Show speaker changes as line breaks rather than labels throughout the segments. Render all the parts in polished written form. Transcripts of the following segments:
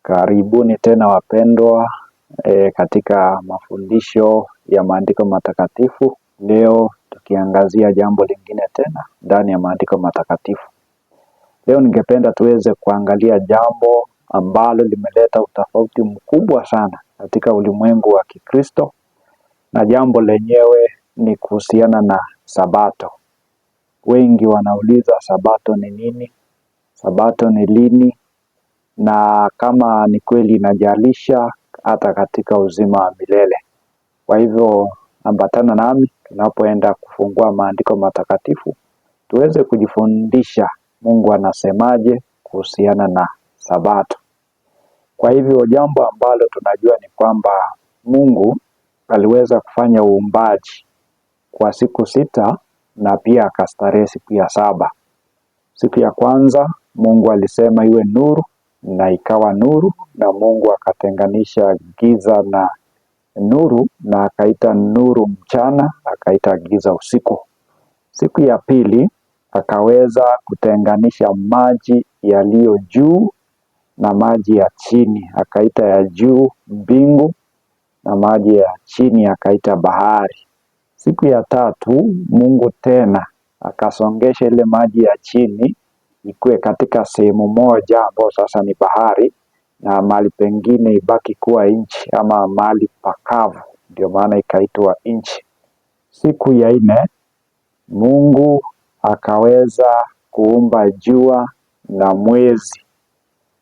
Karibuni tena wapendwa katika mafundisho ya maandiko matakatifu. Leo tukiangazia jambo lingine tena ndani ya maandiko matakatifu. Leo ningependa tuweze kuangalia jambo ambalo limeleta utofauti mkubwa sana katika ulimwengu wa Kikristo, na jambo lenyewe ni kuhusiana na Sabato. Wengi wanauliza Sabato ni nini? Sabato ni lini? Na kama ni kweli inajalisha hata katika uzima wa milele. Kwa hivyo ambatana nami tunapoenda kufungua maandiko matakatifu, tuweze kujifundisha Mungu anasemaje kuhusiana na Sabato. Kwa hivyo jambo ambalo tunajua ni kwamba Mungu aliweza kufanya uumbaji kwa siku 6 na pia akastarehe siku ya 7. Siku ya kwanza Mungu alisema iwe nuru, na ikawa nuru, na Mungu akatenganisha giza na nuru, na akaita nuru mchana, akaita giza usiku. Siku ya pili akaweza kutenganisha maji yaliyo juu na maji ya chini, akaita ya juu mbingu, na maji ya chini akaita bahari. Siku ya tatu Mungu tena akasongesha ile maji ya chini ikuwe katika sehemu moja ambayo sasa ni bahari, na mahali pengine ibaki kuwa nchi ama mahali pakavu, ndio maana ikaitwa nchi. Siku ya 4 Mungu akaweza kuumba jua na mwezi.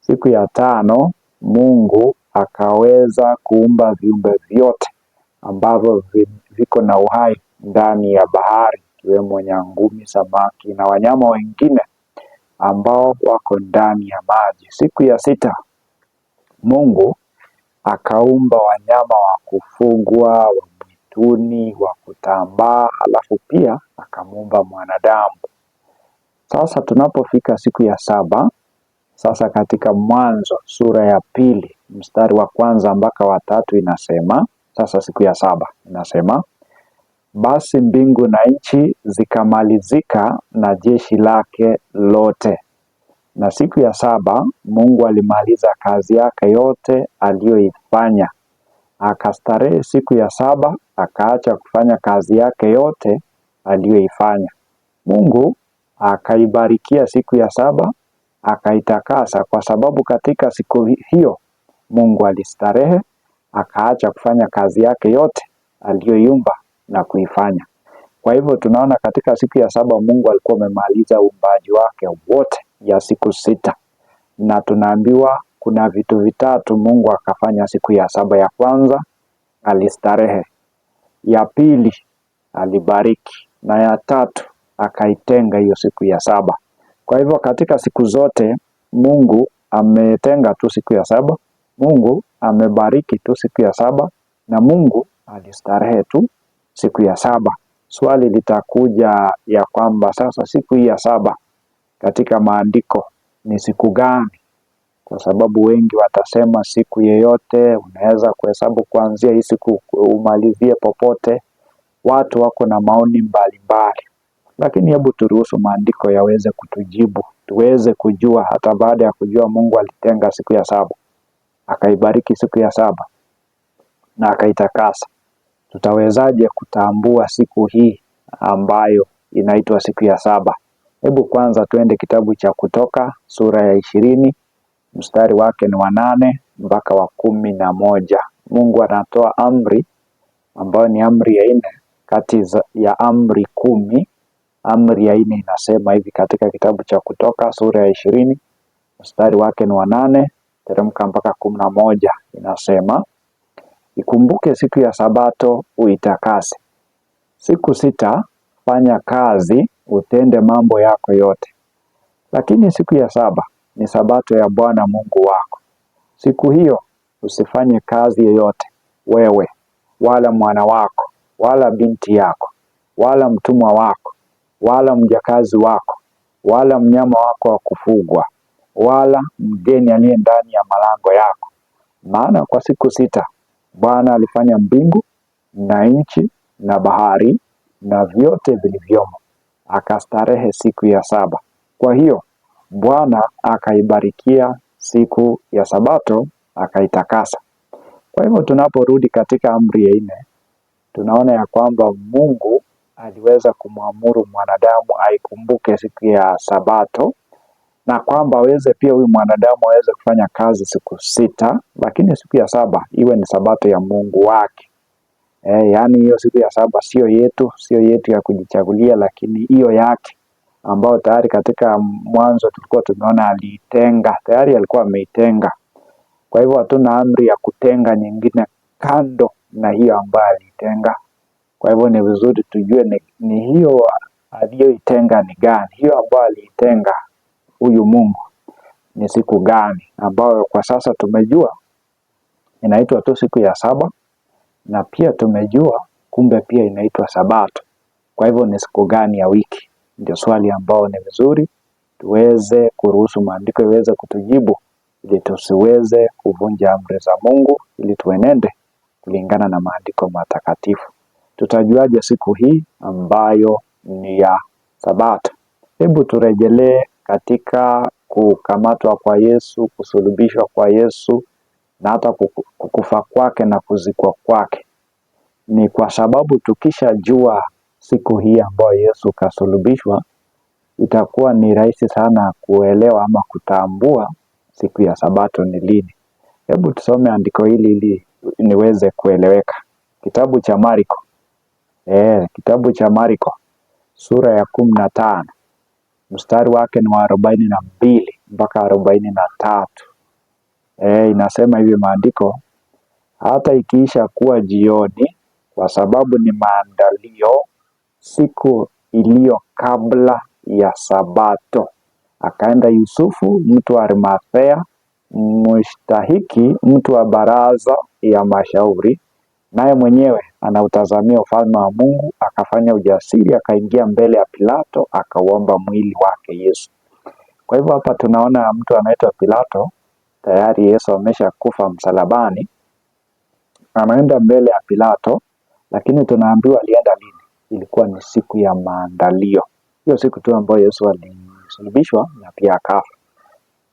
Siku ya 5 Mungu akaweza kuumba viumbe vyote ambavyo viko na uhai ndani ya bahari, ikiwemo nyangumi, samaki na wanyama wengine ambao wako ndani ya maji. Siku ya 6 Mungu akaumba wanyama wa kufugwa, wa mwituni, wa kutambaa, alafu pia akamuumba mwanadamu. Sasa tunapofika siku ya 7, sasa katika Mwanzo sura ya 2 mstari wa 1 mpaka wa 3 inasema, sasa siku ya 7 inasema, basi mbingu na nchi zikamalizika na jeshi lake lote. Na siku ya 7 Mungu alimaliza kazi yake yote aliyoifanya. Akastarehe siku ya 7, akaacha kufanya kazi yake yote aliyoifanya. Mungu akaibarikia siku ya 7, akaitakasa, kwa sababu katika siku hiyo Mungu alistarehe, akaacha kufanya kazi yake yote aliyoiumba na kuifanya. Kwa hivyo tunaona katika siku ya 7 Mungu alikuwa amemaliza uumbaji wake wote ya siku 6. Na tunaambiwa kuna vitu vitatu Mungu akafanya siku ya 7. Ya kwanza alistarehe, ya pili alibariki, na ya tatu akaitenga hiyo siku ya 7. Kwa hivyo katika siku zote Mungu ametenga tu siku ya 7, Mungu amebariki tu siku ya 7, na Mungu alistarehe tu siku ya 7. Swali litakuja ya kwamba sasa siku hii ya 7 katika maandiko ni siku gani? Kwa sababu wengi watasema siku yeyote, unaweza kuhesabu kuanzia hii siku umalizie popote. Watu wako na maoni mbalimbali, lakini hebu turuhusu maandiko yaweze kutujibu, tuweze kujua. Hata baada ya kujua Mungu alitenga siku ya 7, akaibariki siku ya 7 na akaitakasa, tutawezaje kutambua siku hii ambayo inaitwa siku ya 7? Hebu kwanza tuende kitabu cha Kutoka sura ya 20 mstari wake ni wa 8 mpaka wa 11. Mungu anatoa amri ambayo ni amri ya 4 kati ya amri 10. Amri ya 4 inasema hivi katika kitabu cha Kutoka sura ya 20 mstari wake ni wa 8 teremka mpaka 11. Inasema, ikumbuke siku ya Sabato uitakase. Siku 6 fanya kazi, utende mambo yako yote. Lakini siku ya 7 ni Sabato ya Bwana Mungu wako. Siku hiyo usifanye kazi yoyote, wewe wala mwana wako wala binti yako wala mtumwa wako wala mjakazi wako wala mnyama wako wa kufugwa wala mgeni aliye ndani ya malango yako. Maana kwa siku 6 Bwana alifanya mbingu na nchi na bahari na vyote vilivyomo, akastarehe siku ya 7. Kwa hiyo Bwana akaibarikia siku ya Sabato akaitakasa. Kwa hivyo tunaporudi katika amri ya 4, tunaona ya kwamba Mungu aliweza kumwamuru mwanadamu aikumbuke siku ya Sabato, na kwamba aweze pia huyu mwanadamu aweze kufanya kazi siku 6, lakini siku ya 7 iwe ni Sabato ya Mungu wake. Yaani hiyo siku ya 7 sio yetu ya kujichagulia, lakini hiyo yake, ambao tayari katika mwanzo tulikuwa tumeona aliitenga, tayari alikuwa ameitenga. Kwa hivyo hatuna amri ya kutenga nyingine kando na hiyo ambayo aliitenga. Kwa hivyo ni vizuri tujue ni hiyo aliyoitenga ni gani, hiyo ambayo aliitenga huyu Mungu ni siku gani, ambayo kwa sasa tumejua inaitwa tu siku ya 7, na pia tumejua kumbe pia inaitwa Sabato. Kwa hivyo ni siku gani ya wiki? Ndio swali ambao ni vizuri tuweze kuruhusu maandiko iweze kutujibu, ili tusiweze kuvunja amri za Mungu, ili tuenende kulingana na maandiko matakatifu. Tutajuaje siku hii ambayo ni ya Sabato? Hebu turejelee katika kukamatwa kwa Yesu, kusulubishwa kwa Yesu, na hata kukufa kwake na kuzikwa kwake. Ni kwa sababu tukishajua siku hii ambayo Yesu kasulubishwa, itakuwa ni rahisi sana kuelewa ama kutambua siku ya Sabato ni lini. Hebu tusome andiko hili ili niweze kueleweka. Kitabu cha Marko. Kitabu cha Marko sura ya 15 mstari wake ni wa 42 mpaka 43. Inasema hivi maandiko: hata ikiisha kuwa jioni, kwa sababu ni maandalio, siku iliyo kabla ya Sabato, akaenda Yusufu mtu wa Arimathea, mshtahiki, mtu wa baraza ya mashauri, naye mwenyewe anautazamia ufalme wa Mungu, akafanya ujasiri, akaingia mbele ya Pilato, akauomba mwili wake Yesu. Kwa hivyo hapa tunaona mtu anaitwa Pilato, tayari Yesu amesha kufa msalabani, anaenda mbele ya Pilato, lakini tunaambiwa alienda lini? Ilikuwa ni siku ya maandalio. Hiyo siku tu ambayo Yesu alisulubishwa na pia akafa.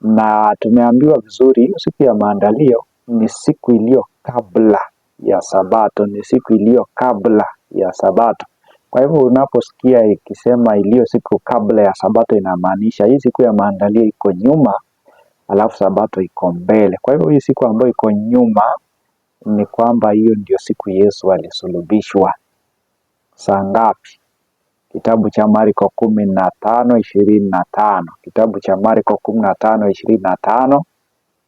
Na tumeambiwa vizuri hiyo siku ya maandalio ni siku iliyo kabla ya Sabato, ni siku iliyo kabla ya Sabato. Kwa hivyo unaposikia ikisema iliyo siku kabla ya Sabato, inamaanisha hii siku ya maandalio iko nyuma, alafu Sabato iko mbele. Kwa hivyo hii siku ambayo iko nyuma ni kwamba hiyo ndio siku Yesu alisulubishwa. Saa ngapi? Kitabu cha Marko 15:25. Kitabu cha Marko 15:25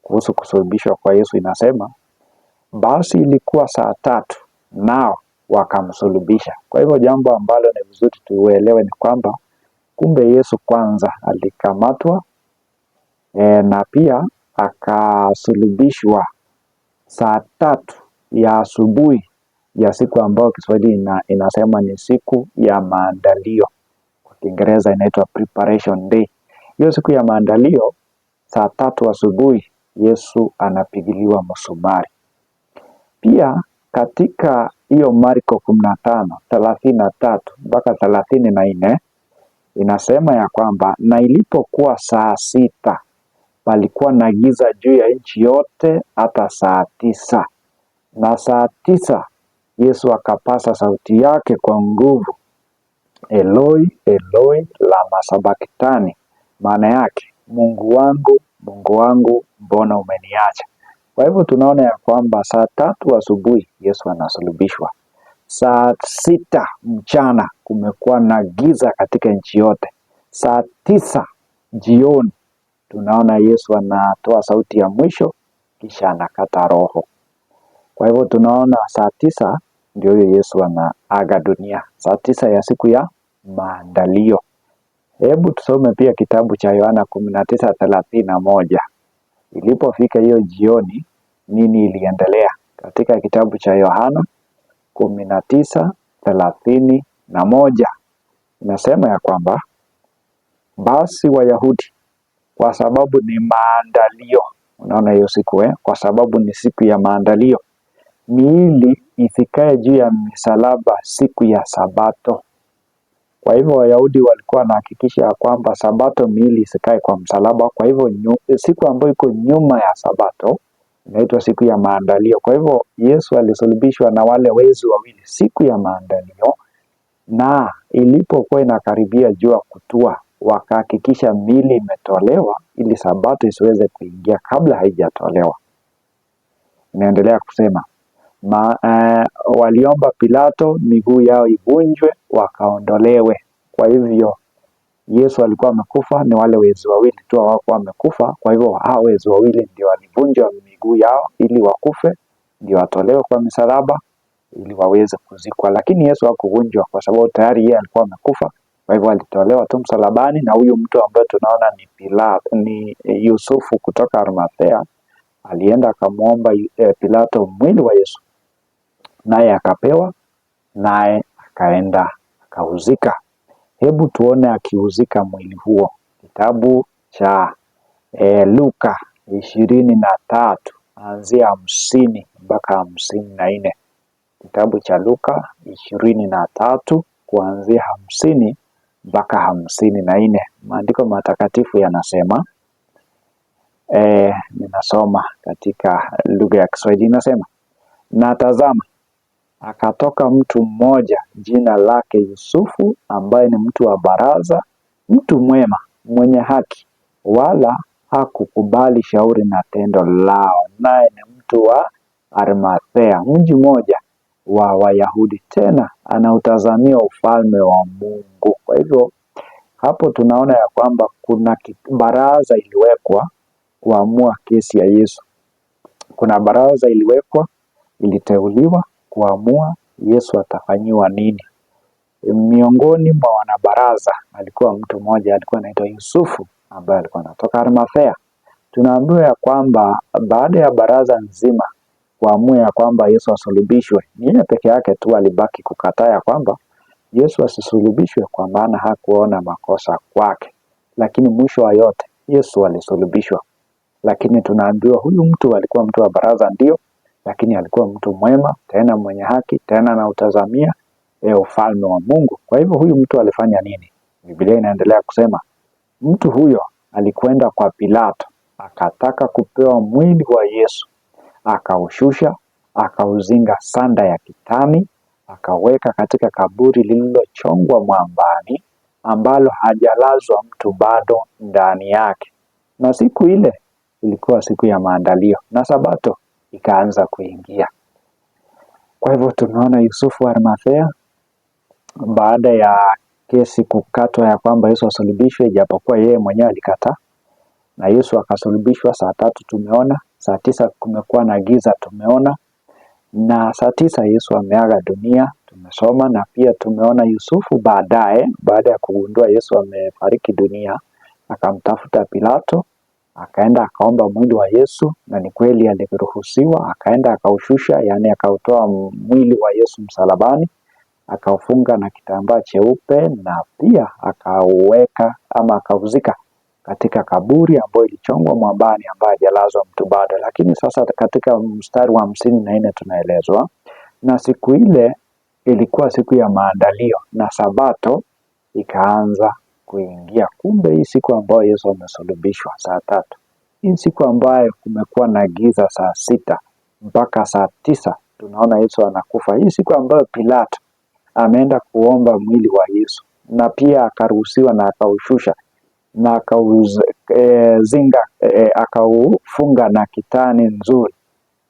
kuhusu kusulubishwa kwa Yesu inasema, basi ilikuwa saa 3 nao wakamsulubisha. Kwa hivyo jambo ambalo ni vizuri tuelewe ni kwamba kumbe Yesu kwanza alikamatwa na pia akasulubishwa saa 3 ya asubuhi ya siku ambayo Kiswahili inasema ni siku ya maandalio. Kwa Kiingereza inaitwa preparation day. Hiyo siku ya maandalio saa 3 asubuhi Yesu anapigiliwa msumari. Pia katika hiyo Marko 15:33 mpaka 34 inasema ya kwamba, na ilipokuwa saa 6 palikuwa na giza juu ya nchi yote hata saa 9. Na saa 9 Yesu akapasa sauti yake kwa nguvu, Eloi, Eloi, lama sabakthani. Maana yake, Mungu wangu, mbona umeniacha? Kwa hivyo tunaona ya kwamba saa 3 asubuhi Yesu anasulubishwa. Saa 6 mchana kumekuwa na giza katika nchi yote. Saa 9 jioni tunaona Yesu anatoa sauti ya mwisho, kisha anakata roho. Kwa hivyo tunaona saa 9 ndio huyo Yesu anaaga dunia. Saa 9 ya siku ya maandalio. Hebu tusome pia kitabu cha Yohana 19:31. Ilipofika hiyo jioni, nini iliendelea? Katika kitabu cha Yohana 19:31 inasema ya kwamba, basi Wayahudi kwa sababu ni maandalio, unaona hiyo siku kwa sababu ni siku ya maandalio, miili isikae juu ya misalaba siku ya Sabato. Kwa hivyo Wayahudi walikuwa wanahakikisha kwamba Sabato miili isikae kwa msalaba. Kwa hivyo siku ambayo iko nyuma ya Sabato inaitwa siku ya maandalio. Kwa hivyo Yesu alisulubishwa na wale wezi wawili siku ya maandalio, na ilipokuwa inakaribia jua kutua, wakahakikisha miili imetolewa ili Sabato isiweze kuingia kabla haijatolewa. Inaendelea kusema waliomba Pilato miguu yao ivunjwe wakaondolewe. Kwa hivyo Yesu alikuwa amekufa, ni wale wezi wawili tu hawakuwa wamekufa. Kwa hivyo hao wezi wawili ndio walivunjwa miguu yao ili wakufe, ndio watolewe kwa misalaba ili waweze kuzikwa. Lakini Yesu hakuvunjwa kwa sababu tayari yeye alikuwa amekufa. Kwa hivyo alitolewa tu msalabani, na huyu mtu ambaye tunaona ni Yusufu kutoka Arimathea alienda akamwomba Pilato mwili wa Yesu, naye akapewa, naye akaenda akauzika. Hebu tuone akiuzika mwili huo. Kitabu cha Luka 23 anzia 50 mpaka 54. Kitabu cha Luka 23 kuanzia 50 mpaka 54. Maandiko matakatifu yanasema, ninasoma katika lugha ya Kiswahili, inasema, na tazama, akatoka mtu mmoja jina lake Yusufu, ambaye ni mtu wa baraza, mtu mwema, mwenye haki, wala hakukubali shauri na tendo lao, naye ni mtu wa Arimathea, mji mmoja wa Wayahudi, tena anautazamia ufalme wa Mungu. Kwa hivyo hapo tunaona ya kwamba kuna baraza iliwekwa kuamua kesi ya Yesu. Kuna baraza iliwekwa, iliteuliwa kuamua Yesu atafanyiwa nini. Miongoni mwa wanabaraza alikuwa mtu mmoja, alikuwa anaitwa Yusufu, ambaye alikuwa anatoka Arimathea. Tunaambiwa ya kwamba baada ya baraza nzima kuamua ya kwamba Yesu asulubishwe, yeye peke yake tu alibaki kukataa ya kwamba Yesu asisulubishwe, kwa maana hakuona makosa kwake. Lakini mwisho wa yote Yesu alisulubishwa. Lakini tunaambiwa huyu mtu alikuwa mtu wa baraza ndio, lakini alikuwa mtu mwema, tena mwenye haki, tena anautazamia ufalme wa Mungu. Kwa hivyo huyu mtu alifanya nini? Biblia inaendelea kusema mtu huyo alikwenda kwa Pilato, akataka kupewa mwili wa Yesu, akaushusha, akauzinga sanda ya kitani, akaweka katika kaburi lililochongwa mwambani, ambalo hajalazwa mtu bado ndani yake. Na siku ile ilikuwa siku ya maandalio, na Sabato ikaanza kuingia. Kwa hivyo tunaona Yusufu wa Arimathea, baada ya kesi kukatwa ya kwamba Yesu asulubishwe, japokuwa yeye mwenyewe alikataa, na Yesu akasulubishwa saa 3 tumeona, saa 9 kumekuwa na giza tumeona, na saa 9 Yesu ameaga dunia tumesoma. Na pia tumeona Yusufu baadaye, baada ya kugundua Yesu amefariki dunia, akamtafuta Pilato, akaenda akaomba mwili wa Yesu, na ni kweli aliruhusiwa. Akaenda akaushusha, yani akautoa mwili wa Yesu msalabani, akaufunga na kitambaa cheupe, na pia akauweka ama akauzika katika kaburi ambayo ilichongwa mwambani, ambayo hajalazwa mtu bado. Lakini sasa katika mstari wa 54 tunaelezwa, na siku ile ilikuwa siku ya maandalio, na Sabato ikaanza kuingia. Kumbe hii siku ambayo Yesu amesulubishwa saa 3, hii siku ambayo kumekuwa na giza saa 6 mpaka saa 9 tunaona Yesu anakufa, hii siku ambayo Pilato ameenda kuomba mwili wa Yesu, na pia akaruhusiwa na akaushusha na akauzinga, akaufunga na kitani nzuri.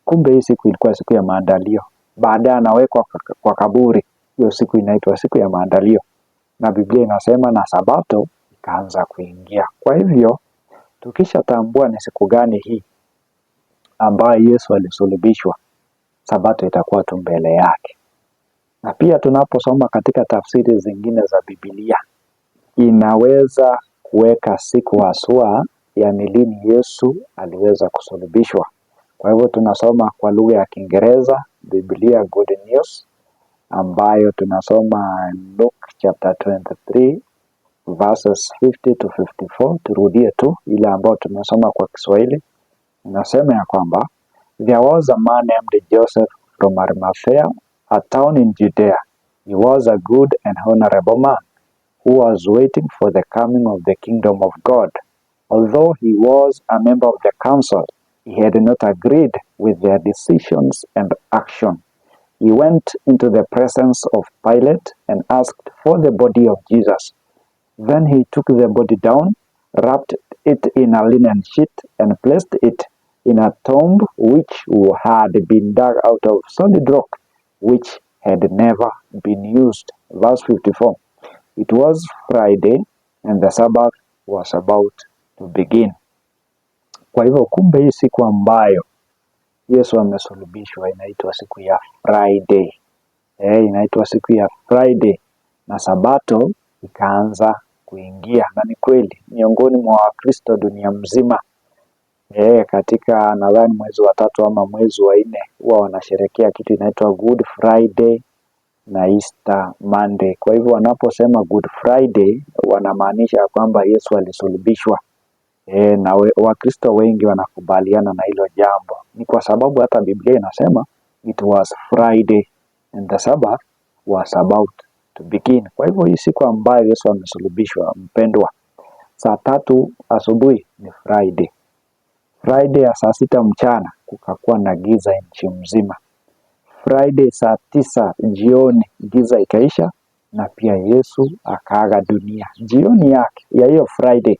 Kumbe hii siku ilikuwa siku ya maandalio. Baadaye anawekwa kwa kaburi. Hiyo siku inaitwa siku ya maandalio, na Biblia inasema na Sabato ikaanza kuingia. Kwa hivyo tukishatambua ni siku gani hii ambayo Yesu alisulubishwa, Sabato itakuwa tu mbele yake. Na pia tunaposoma katika tafsiri zingine za Biblia, inaweza kuweka siku haswa ya lini Yesu aliweza kusulubishwa. Kwa hivyo tunasoma kwa lugha ya Kiingereza Biblia Good News, ambayo tunasoma Luke chapter 23 verses 50 to 54. Turudie tu ile ambayo tumesoma kwa Kiswahili. Inasema ya kwamba there was a man named Joseph from Arimathea, a town in Judea. He was a good and honorable man, who was waiting for the coming of the kingdom of God. Although he was a member of the council, he had not agreed with their decisions and action. He went into the presence of Pilate and asked for the body of Jesus. Then he took the body down, wrapped it in a linen sheet, and placed it in a tomb which had been dug out of solid rock, which had never been used. Verse 54. It was Friday and the Sabbath was about to begin. Kwa hivyo kumbe hii siku ambayo Yesu amesulubishwa inaitwa siku ya Friday. Inaitwa siku ya Friday na Sabato ikaanza kuingia, na ni kweli miongoni mwa Wakristo dunia mzima katika nadhani mwezi wa 3 ama mwezi wa 4 huwa wanasherekea kitu inaitwa Good Friday na Easter Monday. Kwa hivyo wanaposema Good Friday wanamaanisha kwamba Yesu alisulubishwa. Na Wakristo wengi wanakubaliana na hilo jambo. Ni kwa sababu hata Biblia inasema it was Friday and the Sabbath was about to begin. Kwa hivyo hii siku ambayo Yesu amesulubishwa, mpendwa, saa 3 asubuhi ni Friday. Friday ya saa 6 mchana kukakuwa na giza nchi mzima. Friday saa 9 jioni giza ikaisha na pia Yesu akaaga dunia. Jioni yake ya hiyo Friday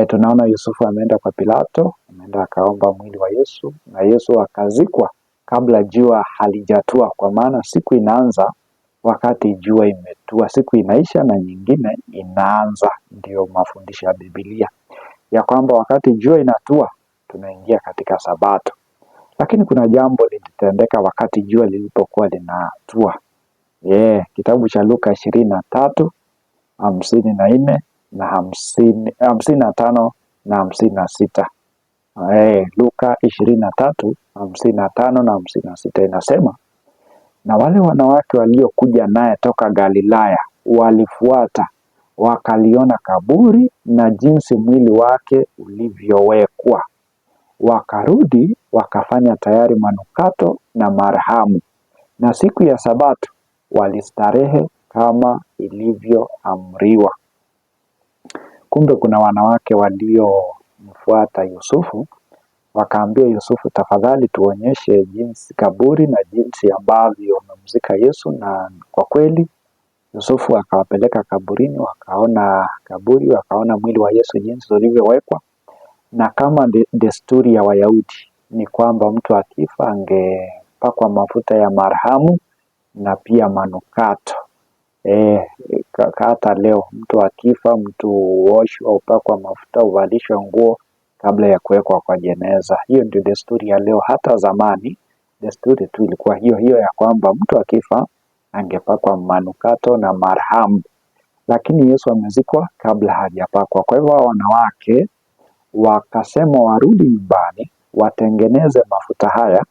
tunaona Yusufu ameenda kwa Pilato, ameenda akaomba mwili wa Yesu na Yesu akazikwa kabla jua halijatua, kwa maana siku inaanza wakati jua imetua, siku inaisha na nyingine inaanza. Ndio mafundisho ya Biblia ya kwamba wakati jua inatua tunaingia katika Sabato. Lakini kuna jambo lilitendeka wakati jua lilipokuwa linatua. Kitabu cha Luka 23, 54 na 55 na 56. Luka 23, 55 na 56 inasema, na wale wanawake waliokuja naye toka Galilaya walifuata, wakaliona kaburi na jinsi mwili wake ulivyowekwa. Wakarudi wakafanya tayari manukato na marhamu, na siku ya Sabato walistarehe kama ilivyoamriwa. Kumbe kuna wanawake waliomfuata Yusufu, wakaambia Yusufu, tafadhali tuonyeshe jinsi kaburi na jinsi ambavyo wamemzika Yesu. Na kwa kweli Yusufu akawapeleka kaburini, wakaona kaburi, wakaona mwili wa Yesu jinsi ulivyowekwa. Na kama desturi ya Wayahudi ni kwamba mtu akifa angepakwa mafuta ya marhamu na pia manukato. Hata leo mtu akifa, mtu huoshwa, upakwa mafuta, uvalishwe nguo kabla ya kuwekwa kwa jeneza. Hiyo ndio desturi ya leo. Hata zamani desturi tu ilikuwa hiyo ya kwamba mtu akifa angepakwa manukato na marhamu, lakini Yesu amezikwa kabla hajapakwa. Kwa hivyo wanawake wakasema warudi nyumbani watengeneze mafuta haya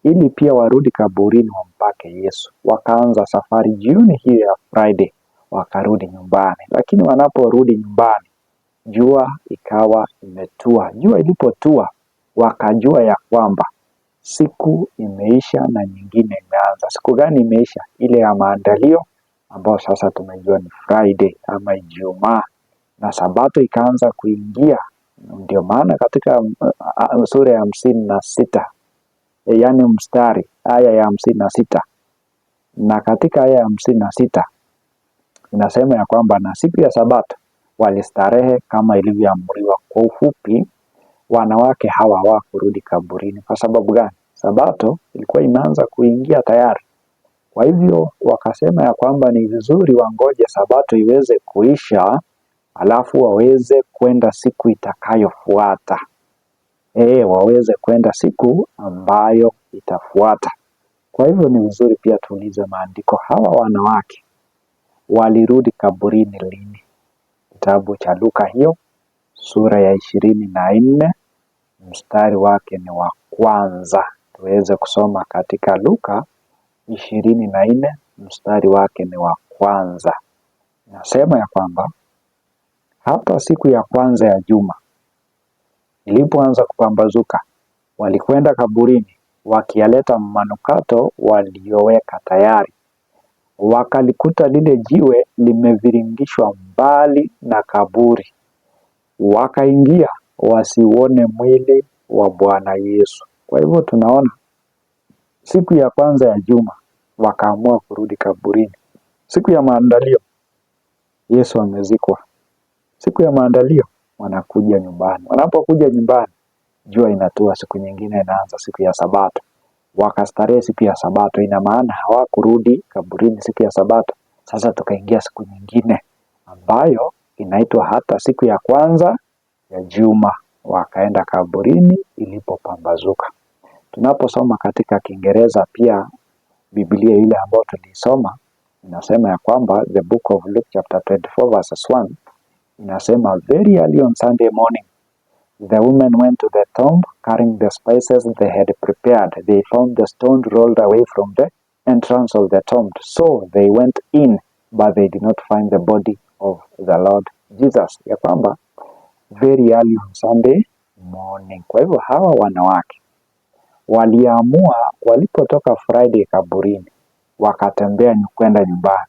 ili pia warudi kaburini wampake Yesu. Wakaanza safari jioni hiyo ya Friday, wakarudi nyumbani. Lakini wanaporudi nyumbani jua ikawa imetua. Jua ilipotua wakajua ya kwamba siku imeisha na nyingine imeanza. Siku gani imeisha? Ile ya maandalio ambayo sasa tumejua ni Friday ama Ijumaa, na Sabato ikaanza kuingia. Ndio maana katika sura ya 56, yaani mstari aya ya 56, na katika aya ya 56 inasema ya kwamba na siku ya Sabato walistarehe kama ilivyoamriwa. Kwa ufupi, wanawake hawa hawakurudi kaburini. Kwa sababu gani? Sabato ilikuwa imeanza kuingia tayari. Kwa hivyo wakasema ya kwamba ni vizuri wangoje Sabato iweze kuisha, alafu waweze kwenda siku itakayofuata. Waweze kwenda siku ambayo itafuata. Kwa hivyo ni vizuri pia tuulize maandiko, hawa wanawake walirudi kaburini lini? Kitabu cha Luka hiyo sura ya 24 mstari wake ni wa kwanza. Tuweze kusoma katika Luka 24 mstari wake ni wa kwanza. Nasema ya kwamba hata siku ya kwanza ya juma ilipoanza kupambazuka, walikwenda kaburini wakiyaleta manukato walioweka tayari. wakalikuta lile jiwe limeviringishwa mbali na kaburi. Wakaingia wasiuone mwili wa Bwana Yesu. Kwa hivyo tunaona siku ya kwanza ya juma wakaamua kurudi kaburini. Siku ya maandalio Yesu amezikwa. Siku ya maandalio wanakuja nyumbani. Wanapokuja nyumbani, jua inatua, siku nyingine inaanza, siku ya Sabato. Wakastarehe siku ya Sabato, ina maana hawakurudi kaburini siku ya Sabato. Sasa tukaingia siku nyingine ambayo inaitwa hata siku ya kwanza ya juma, wakaenda kaburini ilipopambazuka. Tunaposoma katika Kiingereza pia Biblia ile ambayo tulisoma inasema ya kwamba the book of Luke chapter 24 verses 1 inasema very early on Sunday morning the women went to the tomb carrying the spices they had prepared. They found the stone rolled away from the entrance of the tomb. So they went in, but they did not find the body of the Lord Jesus. Ya kwamba very early on Sunday morning. Kwa hivyo hawa wanawake waliamua walipotoka Friday kaburini, wakatembea kwenda nyumbani.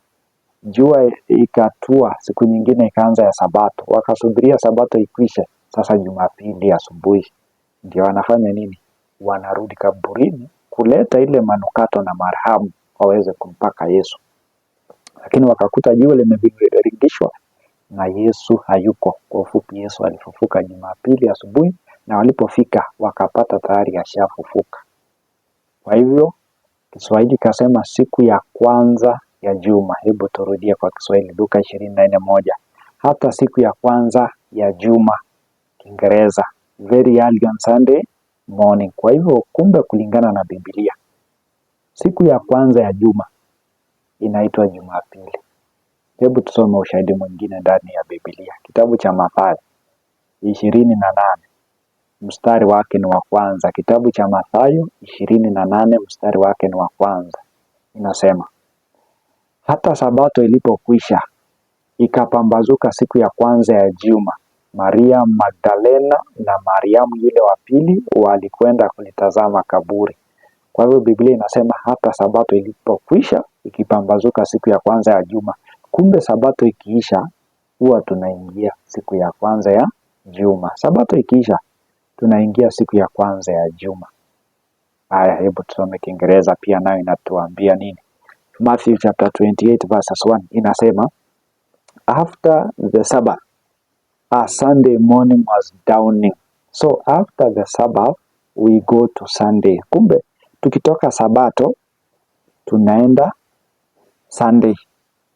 Jua ikatua, siku nyingine ikaanza ya Sabato. Wakasubiria Sabato ikwishe. Sasa Jumapili asubuhi ndio wanafanya nini? Wanarudi kaburini kuleta ile manukato na marhamu waweze kumpaka Yesu. Lakini wakakuta jiwe limeviringishwa na Yesu hayuko. Kwa ufupi, Yesu alifufuka Jumapili asubuhi, na walipofika wakapata tayari ashafufuka. Kwa hivyo Kiswahili kasema siku ya kwanza ya juma. Hebu turudie kwa Kiswahili, Luka 24:1. Hata siku ya kwanza ya juma, Kiingereza very early on Sunday morning. Kwa hivyo kumbe, kulingana na Biblia, siku ya kwanza ya juma inaitwa Jumapili. Hebu tusome ushahidi mwingine ndani ya Biblia. Kitabu cha Mathayo 28 mstari wake ni wa kwanza. Kitabu cha Mathayo 28 mstari wake ni wa kwanza. Inasema, hata Sabato ilipokwisha ikapambazuka siku ya kwanza ya juma, Maria Magdalena na Mariamu yule wa pili walikwenda kulitazama kaburi. Kwa hivyo Biblia inasema hata Sabato ilipokwisha ikipambazuka siku ya kwanza ya juma. Kumbe Sabato ikiisha huwa tunaingia siku ya kwanza ya juma. Sabato ikiisha tunaingia siku ya kwanza ya juma. Haya, hebu tusome Kiingereza pia, nayo inatuambia nini? Matthew chapter 28 verses 1 inasema, after the Sabbath a Sunday morning was dawning. So after the Sabbath we go to Sunday. Kumbe tukitoka Sabato tunaenda Sunday.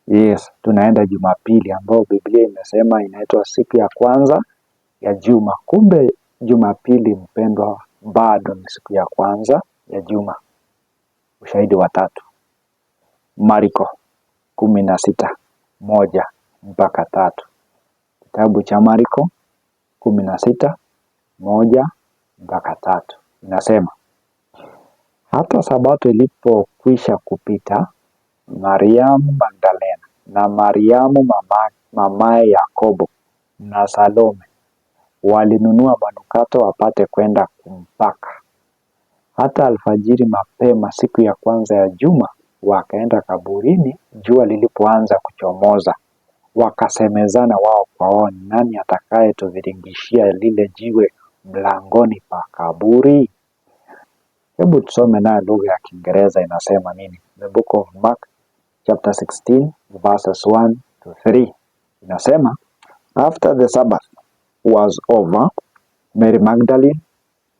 Yes, tunaenda Jumapili ambayo Biblia imesema inaitwa siku ya kwanza ya juma. Kumbe Jumapili, mpendwa, bado ni siku ya kwanza ya juma. Ushahidi wa tatu, Marko 16:1-3. Kitabu cha Marko 16:1-3 inasema, hata Sabato ilipokwisha kupita, Mariamu Magdalena na Mariamu mamaye Yakobo na Salome walinunua manukato wapate kwenda kumpaka. Hata alfajiri mapema siku ya kwanza ya juma wakaenda kaburini jua lilipoanza kuchomoza. Wakasemezana wao kwa wao, nani atakaye tuviringishia lile jiwe mlangoni pa kaburi? Hebu tusome nayo lugha ya Kiingereza inasema nini? The book of Mark chapter 16 verses 1-3 inasema, after the Sabbath was over, Mary Magdalene,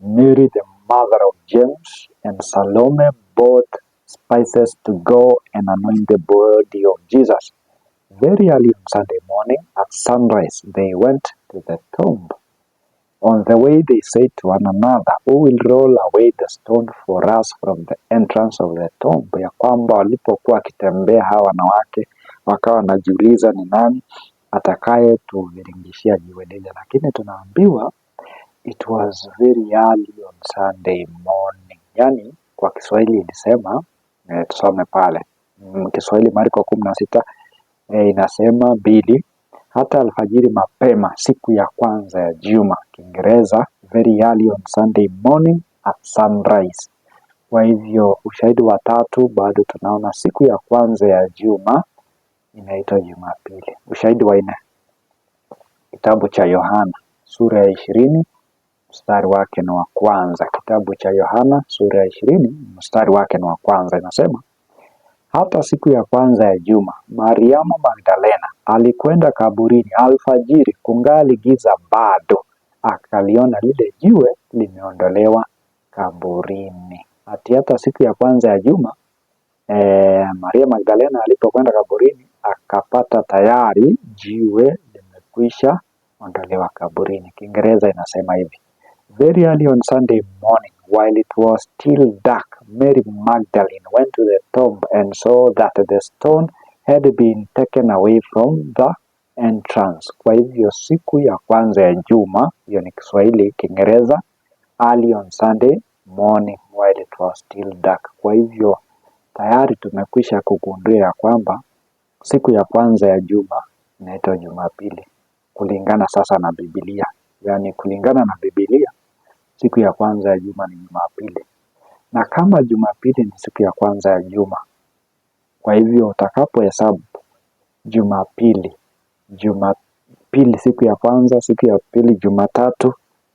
Mary the mother of James, and Salome bought spices to go and anoint the body of Jesus. Very early on Sunday morning at sunrise they went to the tomb. On the way they said to one another, who will roll away the stone for us from the entrance of the tomb? Ya kwamba walipokuwa wakitembea hawa wanawake wakawa wanajiuliza ni nani atakaye tuviringishia jiwe lile, lakini tunaambiwa it was very early on Sunday morning. Yani kwa Kiswahili ilisema, tusome pale Kiswahili Marko 16 inasema 2, hata alfajiri mapema siku ya kwanza ya juma. Kiingereza very early on Sunday morning at sunrise. Kwa hivyo ushahidi wa tatu bado tunaona siku ya kwanza ya juma inaitwa Jumapili. Ushahidi wa 4, kitabu cha Yohana sura ya 20 mstari wake ni wa kwanza. Kitabu cha Yohana sura ya 20 mstari wake ni wa kwanza, inasema hata siku ya kwanza ya juma, Mariamu Magdalena alikwenda kaburini alfajiri kungali giza bado, akaliona lile jiwe limeondolewa kaburini. Hata siku ya kwanza ya juma Maria Magdalena alipokwenda kaburini akapata tayari jiwe limekwisha ondolewa kaburini. Kiingereza inasema hivi: Very early on Sunday morning, while it was still dark, Mary Magdalene went to the tomb and saw that the stone had been taken away from the entrance. Kwa hivyo siku ya kwanza ya juma, hiyo ni Kiswahili. Kiingereza early on Sunday morning while it was still dark. Kwa hivyo tayari tumekwisha kugundua ya kwamba siku ya kwanza ya juma inaitwa Jumapili kulingana sasa na Biblia. Yaani kulingana na Biblia siku ya kwanza ya juma ni Jumapili. Na kama Jumapili ni siku ya kwanza ya juma, kwa hivyo utakapohesabu Jumapili siku ya kwanza, siku ya pili Jumatatu,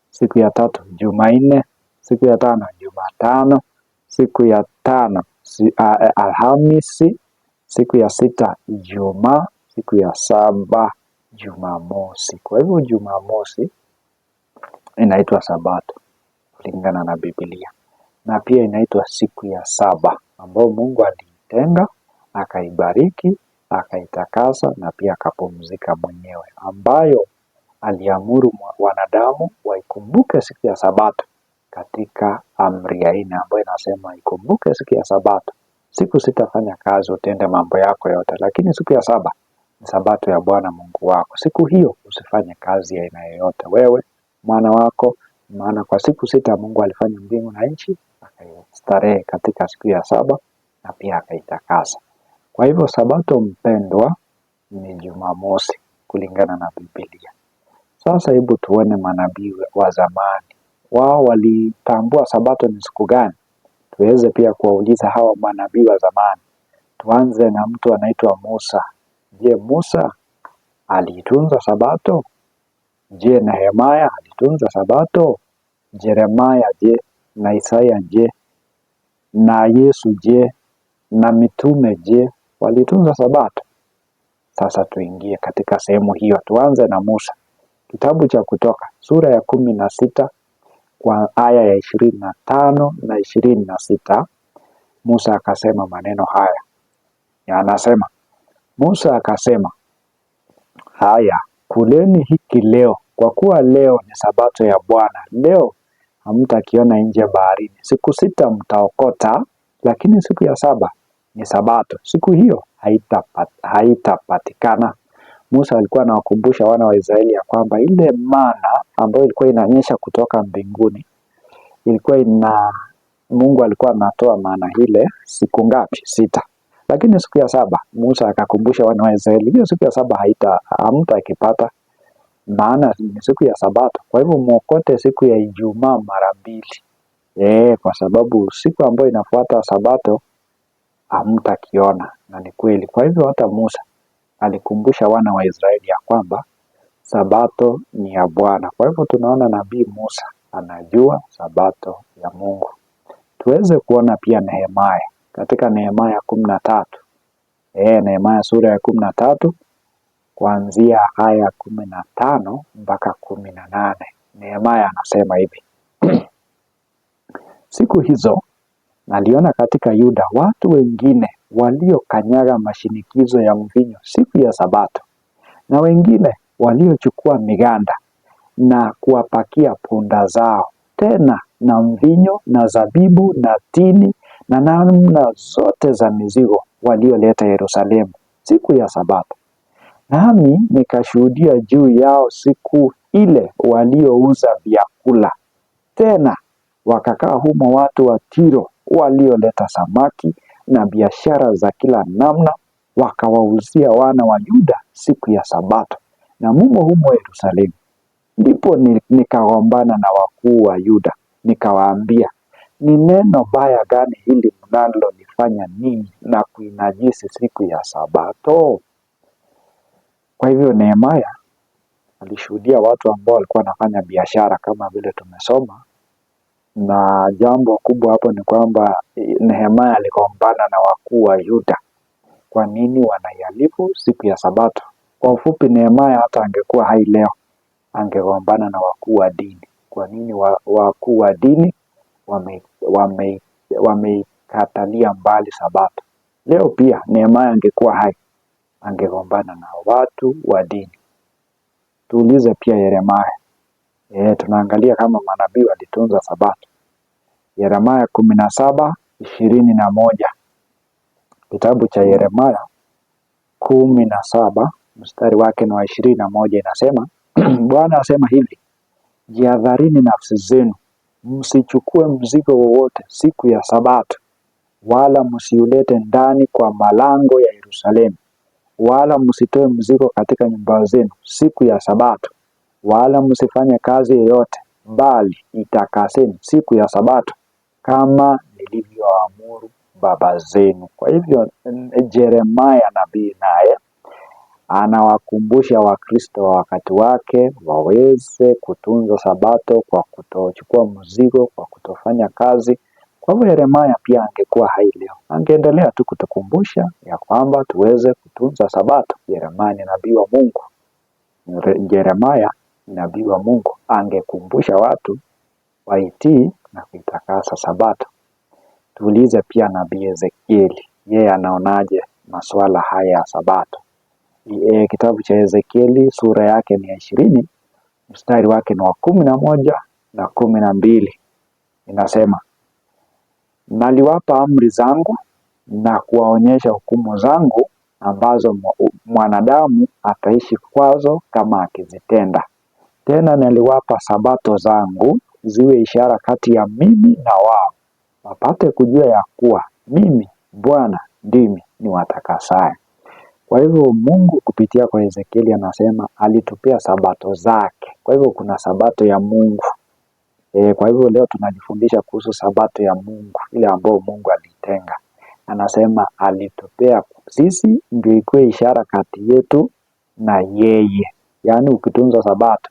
siku ya tatu Jumanne, siku ya tano Jumatano, siku ya tano Alhamisi, siku ya sita Ijumaa, siku ya saba Jumamosi. Kwa hivyo Jumamosi inaitwa Sabato kulingana na Biblia, na pia inaitwa siku ya saba ambayo Mungu aliitenga, akaibariki, akaitakasa na pia akapumzika mwenyewe, ambayo aliamuru wanadamu waikumbuke siku ya Sabato katika amri ya 4 ambayo inasema ikumbuke siku ya Sabato. Siku sitafanya kazi, utende mambo yako yote, lakini siku ya saba ni Sabato ya Bwana Mungu wako. Siku hiyo usifanye kazi ya aina yoyote, wewe, mwana wako, maana kwa siku 6 Mungu alifanya mbingu na nchi, akaistarehe katika siku ya saba na pia akaitakasa. Kwa hivyo Sabato mpendwa ni Jumamosi kulingana na Biblia. Sasa hebu tuone manabii wa zamani, wao walitambua Sabato ni siku gani? Tuweze pia kuwauliza hawa manabii wa zamani. Tuanze na mtu anaitwa Musa. Je, Musa alitunza Sabato? Je, Nehemia alitunza Sabato? Yeremia je? Na Isaya je? Na Yesu je? Na mitume je? Walitunza Sabato? Sasa tuingie katika sehemu hiyo. Tuanze na Musa. Kitabu cha Kutoka sura ya 16 kwa aya ya 25 na 26, Musa akasema maneno haya. Anasema, Musa akasema, haya, kuleni hiki leo, kwa kuwa leo ni Sabato ya Bwana. Leo hamtakiona nje baharini. Siku 6 mtaokota, lakini siku ya 7 ni Sabato. Siku hiyo haitapatikana. Musa alikuwa anawakumbusha wana wa Israeli ya kwamba ile mana ambayo ilikuwa inanyesha kutoka mbinguni ilikuwa Mungu alikuwa anatoa mana ile siku ngapi? 6. Lakini siku ya 7 Musa akakumbusha wana wa Israeli, hiyo siku ya 7 hamtakipata, maana ni siku ya Sabato. Kwa hivyo muokote siku ya Ijumaa mara 2. Kwa sababu siku ambayo inafuata Sabato hamtakiona, na ni kweli. Kwa hivyo hata Musa alikumbusha wana wa Israeli ya kwamba Sabato ni ya Bwana. Kwa hivyo tunaona nabii Musa anajua Sabato ya Mungu. Tuweze kuona pia Nehemia katika Nehemia 13. Nehemia sura ya 13 kuanzia aya 15 mpaka 18. Nehemia anasema hivi: Siku hizo naliona katika Yuda watu wengine waliokanyaga mashinikizo ya mvinyo siku ya Sabato, na wengine waliochukua miganda na kuwapakia punda zao, tena na mvinyo na zabibu na tini na namna zote za mizigo walioleta Yerusalemu siku ya Sabato. Nami nikashuhudia juu yao siku ile waliouza vyakula. Tena wakakaa humo watu wa Tiro walioleta samaki na biashara za kila namna, wakawauzia wana wa Yuda siku ya Sabato na humo Yerusalemu. Ndipo nikagombana na wakuu wa Yuda, nikawaambia, ni neno baya gani hili mnalolifanya ninyi na kuinajisi siku ya Sabato? Kwa hivyo Nehemia alishuhudia watu ambao walikuwa wanafanya biashara kama vile tumesoma, na jambo kubwa hapo ni kwamba Nehemia aligombana na wakuu wa Yuda. Kwa nini wanaihalifu siku ya Sabato? Kwa ufupi, Nehemia hata angekuwa hai leo angegombana na wakuu wa dini. Kwa nini wakuu wa dini wameikatalia mbali Sabato? Leo pia Nehemia angekuwa hai angegombana na watu wa dini. Tuulize pia Yeremia. Tunaangalia kama manabii walitunza Sabato. Yeremia 17:21. Kitabu cha Yeremia 17 mstari wake ni wa 21 inasema Bwana asema hivi, jihadharini nafsi zenu, msichukue mzigo wowote siku ya Sabato, wala msiulete ndani kwa malango ya Yerusalemu, wala msitoe mzigo katika nyumba zenu siku ya Sabato, wala msifanye kazi yoyote, bali itakaseni siku ya Sabato kama nilivyoamuru baba zenu. Kwa hivyo Yeremia nabii naye anawakumbusha Wakristo wa wakati wake waweze kutunza Sabato kwa kutochukua mzigo, kwa kutofanya kazi. Kwa hivyo Yeremia pia angekuwa hai leo angeendelea tu kutukumbusha ya kwamba tuweze kutunza Sabato. Yeremia ni nabii wa Mungu. Yeremia ni nabii wa Mungu, angekumbusha watu waitii na kuitakasa Sabato. Tuulize pia nabii Ezekieli, yeye anaonaje masuala haya ya Sabato? Kitabu cha Ezekieli sura yake ni ya 20 mstari wake ni wa 11 na 12. Inasema, naliwapa amri zangu na kuwaonyesha hukumu zangu ambazo mwanadamu ataishi kwazo kama akizitenda. Tena naliwapa Sabato zangu ziwe ishara kati ya mimi na wao, wapate kujua ya kuwa mimi Bwana ndimi niwatakasaye. Kwa hivyo Mungu kupitia kwa Ezekieli anasema alitupea Sabato zake. Kwa hivyo kuna Sabato ya Mungu. Kwa hivyo leo tunajifundisha kuhusu Sabato ya Mungu, ile ambayo Mungu alitenga. Anasema alitupea sisi ndio ikuwe ishara kati yetu na yeye. Yaani ukitunza Sabato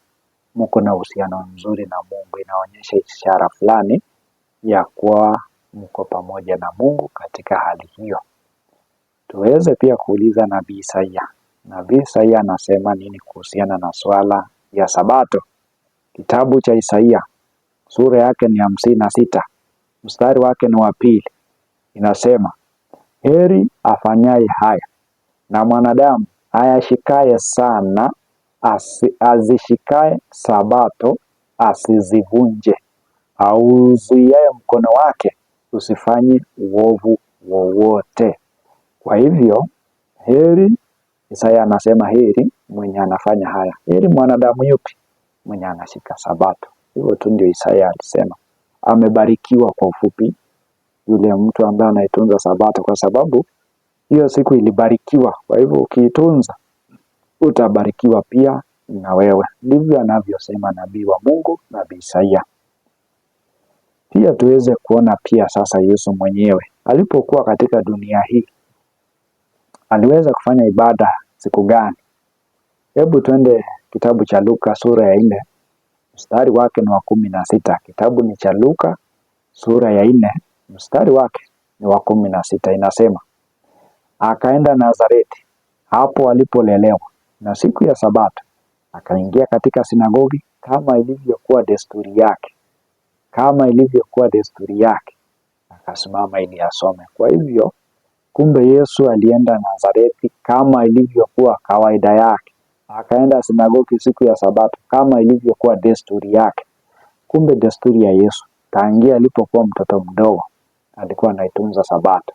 mko na uhusiano mzuri na Mungu, inaonyesha ishara fulani ya kuwa mko pamoja na Mungu katika hali hiyo. Tuweze pia kuuliza nabii Isaia. Nabii Isaia anasema nini kuhusiana na swala ya Sabato? Kitabu cha Isaia sura yake ni 56 mstari wake ni wa 2. Inasema, heri afanyaye haya na mwanadamu ayashikaye sana, azishikaye Sabato asizivunje, auzuiaye mkono wake usifanye uovu wowote. Kwa hivyo heri, Isaya anasema heri mwenye anafanya haya. Heri mwanadamu yupi? Mwenye anashika Sabato. Hivyo tu ndio Isaya alisema. Amebarikiwa kwa ufupi yule mtu ambaye anaitunza Sabato, kwa sababu hiyo siku ilibarikiwa. Kwa hivyo ukiitunza utabarikiwa pia na wewe. Ndivyo anavyosema nabii wa Mungu, nabii Isaya. Pia tuweze kuona pia sasa Yesu mwenyewe alipokuwa katika dunia hii aliweza kufanya ibada siku gani? Hebu twende kitabu cha Luka sura ya 4 mstari wake ni wa 16. Kitabu ni cha Luka sura ya 4 mstari wake ni wa 16. Inasema, akaenda Nazareti hapo alipolelewa, na siku ya Sabato akaingia katika sinagogi kama ilivyokuwa desturi yake, akasimama ili asome. Kwa hivyo kumbe Yesu alienda Nazareti kama ilivyokuwa kawaida yake. Akaenda sinagogi siku ya Sabato kama ilivyokuwa desturi yake. Kumbe desturi ya Yesu tangia alipokuwa mtoto mdogo alikuwa anaitunza Sabato.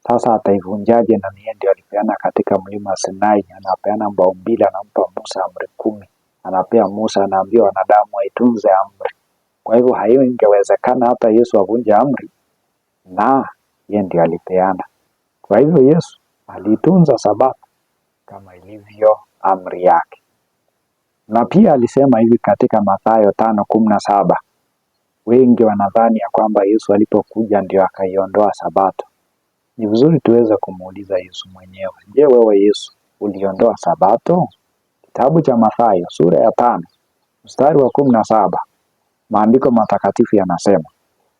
Sasa ataivunjaje? Na yeye ndiye alipeana katika mlima Sinai, anapeana mbao mbili, anampa Musa amri 10. Anapea Musa, anaambia wanadamu waitunze amri. Kwa hivyo haingewezekana hata Yesu avunje amri, na yeye ndiye alipeana. Kwa hivyo Yesu alitunza Sabato kama ilivyo amri yake. Na pia alisema hivi katika Mathayo 5:17. Wengi wanadhani ya kwamba Yesu alipokuja ndio akaiondoa Sabato. Ni vizuri tuweze kumuuliza Yesu mwenyewe. Je, wewe Yesu uliondoa Sabato? Kitabu cha Mathayo sura ya 5 mstari wa 17, maandiko matakatifu yanasema,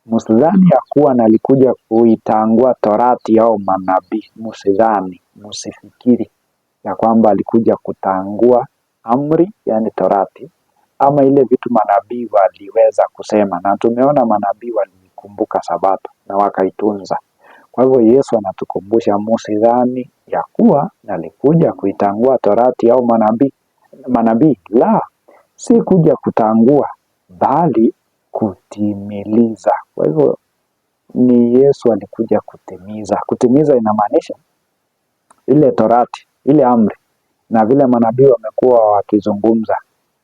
msidhani ya kuwa nalikuja kuitangua torati au manabii. Msidhani, msifikiri ya kwamba alikuja kutangua amri, yani torati, ama ile vitu manabii waliweza kusema. Na tumeona manabii walikumbuka Sabato na wakaitunza. Kwa hivyo Yesu anatukumbusha msidhani ya kuwa nalikuja kuitangua torati au manabii. La, si kuja kutangua bali kutimiliza. Kwa hivyo ni Yesu alikuja kutimiza. Kutimiza inamaanisha ile torati, ile amri na vile manabii wamekuwa wakizungumza.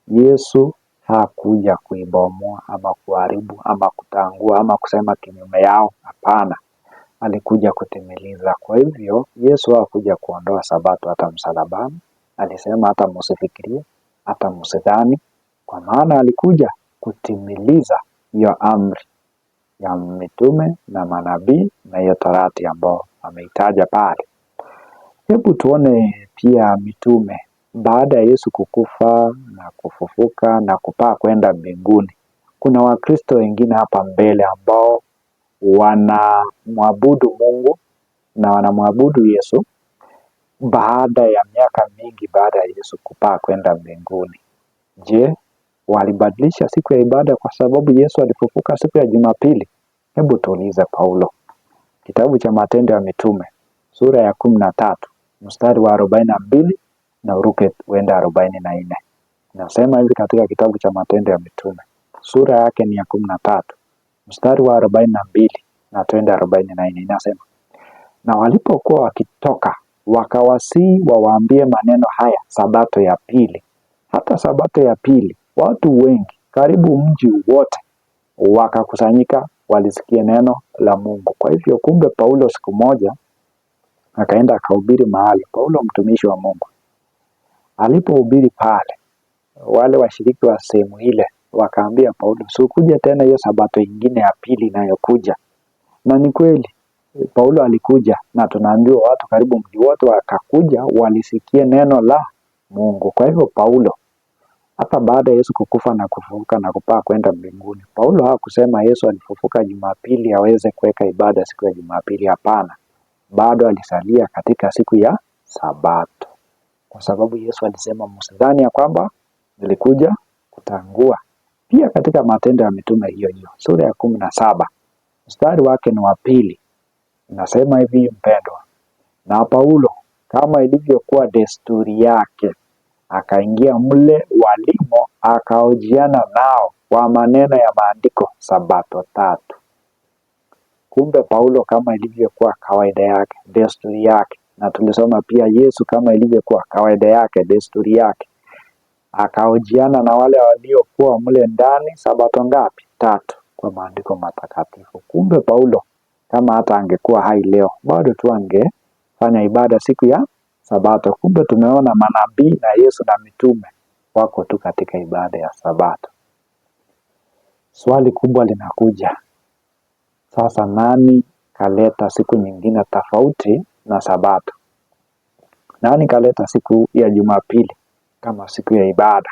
Yesu hakuja kuibomoa ama kuharibu ama kutangua ama kusema kinyume yao. Hapana, alikuja kutimiliza. Kwa hivyo Yesu hakuja kuondoa Sabato hata msalabani. Alisema hata msifikirie, hata msidhani, kwa maana alikuja kutimiliza hiyo amri ya mitume na manabii na hiyo torati ambao ameitaja pale. Hebu tuone pia mitume baada ya Yesu kukufa na kufufuka na kupaa kwenda mbinguni. Kuna Wakristo wengine hapa mbele ambao wanamwabudu Mungu na wanamwabudu Yesu baada ya miaka mingi baada ya Yesu kupaa kwenda mbinguni. Je, walibadilisha siku ya ibada kwa sababu Yesu alifufuka siku ya Jumapili? Hebu tuulize Paulo. Kitabu cha Matendo ya Mitume sura ya 13 mstari wa 42 na uruke uenda 44. Nasema hivi katika kitabu cha Matendo ya Mitume sura yake ni ya 13 mstari wa 42 na twende 44. Inasema, na walipokuwa wakitoka wakawasihi wawaambie maneno haya Sabato ya pili. Hata Sabato ya pili watu wengi karibu mji wote wakakusanyika walisikia neno la Mungu. Kwa hivyo kumbe Paulo siku moja akaenda akahubiri mahali. Paulo mtumishi wa Mungu alipohubiri pale, wale washiriki wa sehemu ile wakaambia Paulo, "Sikuja tena hiyo Sabato ingine ya pili inayokuja." Na ni kweli Paulo alikuja, na tunaambiwa watu karibu mji wote wakakuja walisikia neno la Mungu. Kwa hivyo Paulo hata baada ya Yesu kukufa na kufufuka na kupaa kwenda mbinguni, Paulo hakusema Yesu alifufuka Jumapili aweze kuweka ibada siku ya Jumapili. Hapana, bado alisalia katika siku ya Sabato, kwa sababu Yesu alisema msidhani ya kwamba nilikuja kutangua. Pia katika Matendo ya Mitume hiyo sura ya 17 mstari wake ni wa 2 nasema hivi, mpendwa, na Paulo kama ilivyokuwa desturi yake akaingia mle walimo akahojiana nao kwa maneno ya maandiko Sabato 3. Kumbe Paulo kama ilivyokuwa kawaida yake, desturi yake, na tulisoma pia Yesu kama ilivyokuwa kawaida yake, desturi yake, akahojiana na wale waliokuwa mle ndani Sabato ngapi? 3 kwa maandiko matakatifu. Kumbe Paulo kama hata angekuwa hai leo bado tu angefanya ibada siku ya Sabato. Kumbe tumeona manabii na Yesu na mitume wako tu katika ibada ya Sabato. Swali kubwa linakuja sasa, nani kaleta siku nyingine tofauti na Sabato? Nani kaleta siku ya Jumapili kama siku ya ibada?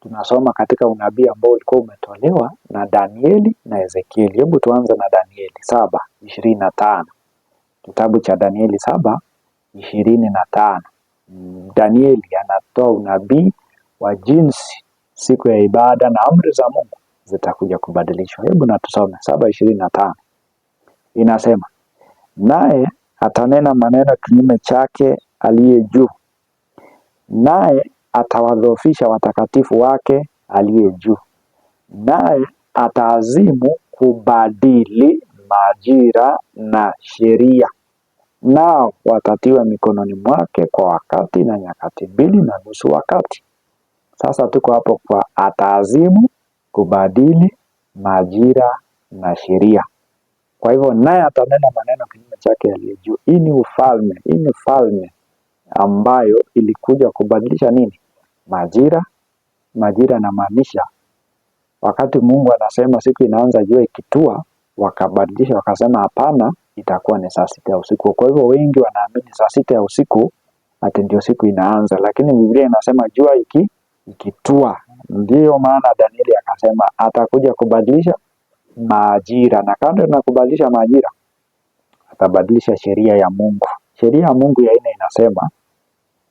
Tunasoma katika unabii ambao ulikuwa umetolewa na Danieli na Ezekieli. Hebu tuanze na Danieli 7:25. Kitabu cha Danieli 7:25. Danieli anatoa unabii wa jinsi siku ya ibada na amri za Mungu zitakuja kubadilishwa. Hebu na tusome 7:25. Inasema, naye atanena maneno kinyume chake aliye juu, naye atawadhoofisha watakatifu wake aliye juu, naye ataazimu kubadili majira na sheria, nao watatiwa mikononi mwake kwa wakati na nyakati 2.5 wakati. Sasa tuko hapo kwa ataazimu kubadili majira na sheria. Kwa hivyo naye atanena maneno kinyume chake aliye juu. Hii ni ufalme ambayo ilikuja kubadilisha nini? Majira. Majira na maanisha Wakati Mungu anasema siku inaanza jua ikitua, wakabadilisha wakasema hapana, itakuwa ni saa 6 ya usiku. Kwa hivyo wengi wanaamini saa 6 ya usiku ati ndio siku inaanza, lakini Biblia inasema jua ikitua. Ndiyo maana Danieli akasema atakuja kubadilisha majira, na kando na kubadilisha majira atabadilisha sheria ya Mungu. Sheria ya Mungu ya 4 inasema,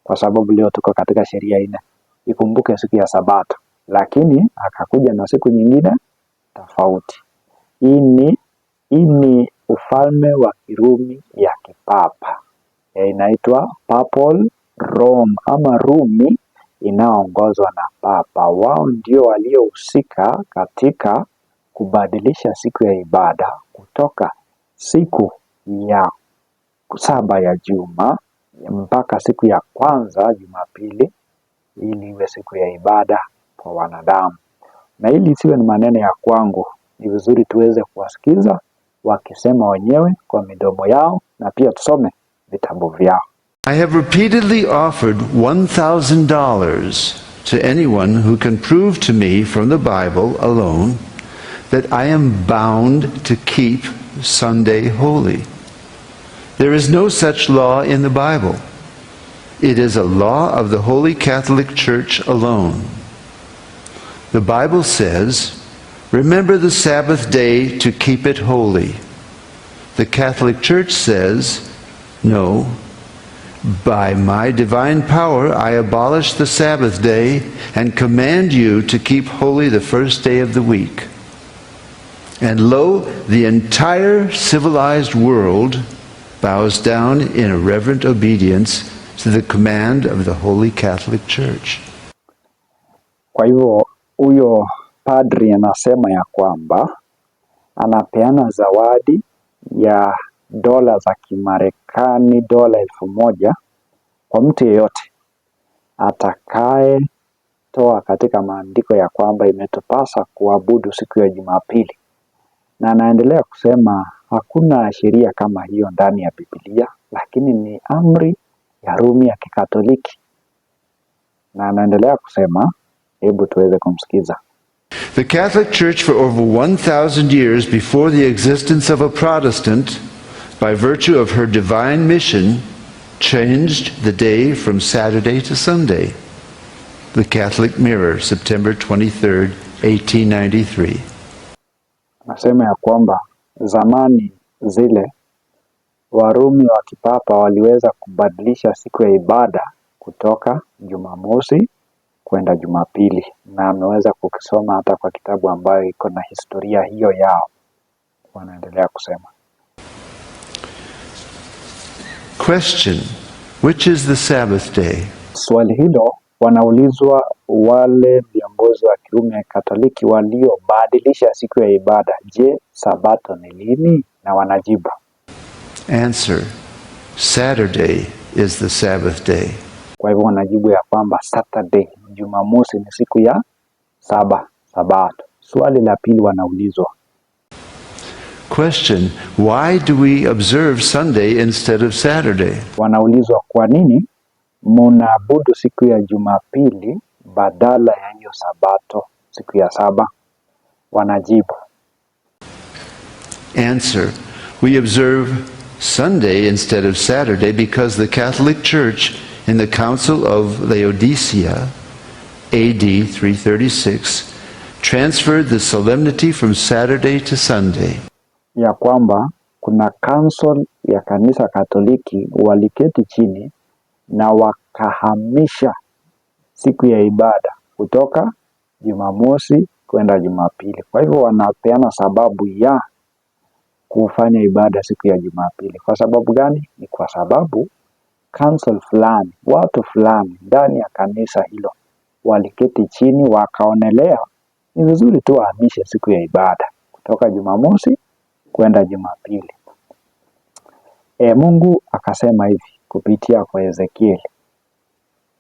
kwa sababu leo tuko katika sheria 4, ikumbuke siku ya Sabato, lakini akakuja na siku nyingine tofauti. Hii ni ufalme wa Kirumi ya kipapa, inaitwa Papal Rome ama Rumi, inaongozwa na papa. Wao ndio waliohusika katika kubadilisha siku ya ibada kutoka siku ya 7 ya juma mpaka siku ya kwanza Jumapili, ili iwe siku ya ibada kwa wanadamu. Na ili isiwe ni maneno ya kwangu, ni vizuri tuweze kuwasikiza wakisema wenyewe kwa midomo yao, na pia tusome vitabu vyao.
I have repeatedly offered $1,000 to anyone who can prove to me from the Bible alone that I am bound to keep Sunday holy. There is no such law in the Bible. It is a law of the Holy Catholic Church alone. The Bible says, "Remember the Sabbath day to keep it holy." The Catholic Church says, "No, by my divine power I abolish the Sabbath day and command you to keep holy the first day of the week." And lo, the entire civilized world bows down in a reverent obedience to the command of the Holy Catholic Church.
Kwa hivyo huyo padri anasema ya kwamba anapeana zawadi ya dola za Kimarekani, dola 1,000 kwa mtu yeyote atakaye toa katika maandiko ya kwamba imetupasa kuabudu siku ya Jumapili. Na anaendelea kusema hakuna sheria kama hiyo ndani ya Biblia, lakini ni amri ya Rumi ya Kikatoliki. Na anaendelea kusema, hebu tuweze kumsikiza.
The Catholic Church for over 1,000 years before the existence of a Protestant, by virtue of her divine mission, changed the day from Saturday to Sunday. The Catholic Mirror, September 23rd, 1893.
Nasema ya kwamba zamani zile Warumi wa kipapa waliweza kubadilisha siku ya ibada kutoka Jumamosi kwenda Jumapili, na ameweza kukisoma hata kwa kitabu ambayo iko na historia hiyo yao. Wanaendelea kusema.
Question: which is the Sabbath day?
Swali hilo wanaulizwa wale viongozi wa Kirumi ya Katoliki waliobadilisha siku ya ibada. Je, Sabato ni lini? Na wanajibu.
Answer: Saturday is the Sabbath day.
Kwa hivyo wanajibu ya kwamba Saturday, Jumamosi ni siku ya 7, Sabato. Swali la pili wanaulizwa.
Question: why do we observe Sunday instead of Saturday?
Wanaulizwa kwa nini mnaabudu siku ya Jumapili badala ya hiyo Sabato, siku ya 7? Wanajibu.
Answer: we observe Sunday instead of Saturday because the Catholic Church in the Council of Laodicea, AD 336, transferred the solemnity from Saturday to Sunday.
Ya kwamba kuna council ya kanisa Katoliki waliketi chini na wakahamisha siku ya ibada kutoka Jumamosi kwenda Jumapili. Kwa hivyo wanapeana sababu ya kufanya ibada siku ya Jumapili. Kwa sababu gani? Ni kwa sababu council fulani, watu fulani ndani ya kanisa hilo waliketi chini wakaonelea ni vizuri tu wahamishe siku ya ibada kutoka Jumamosi kwenda Jumapili. Mungu akasema hivi kupitia kwa Ezekieli.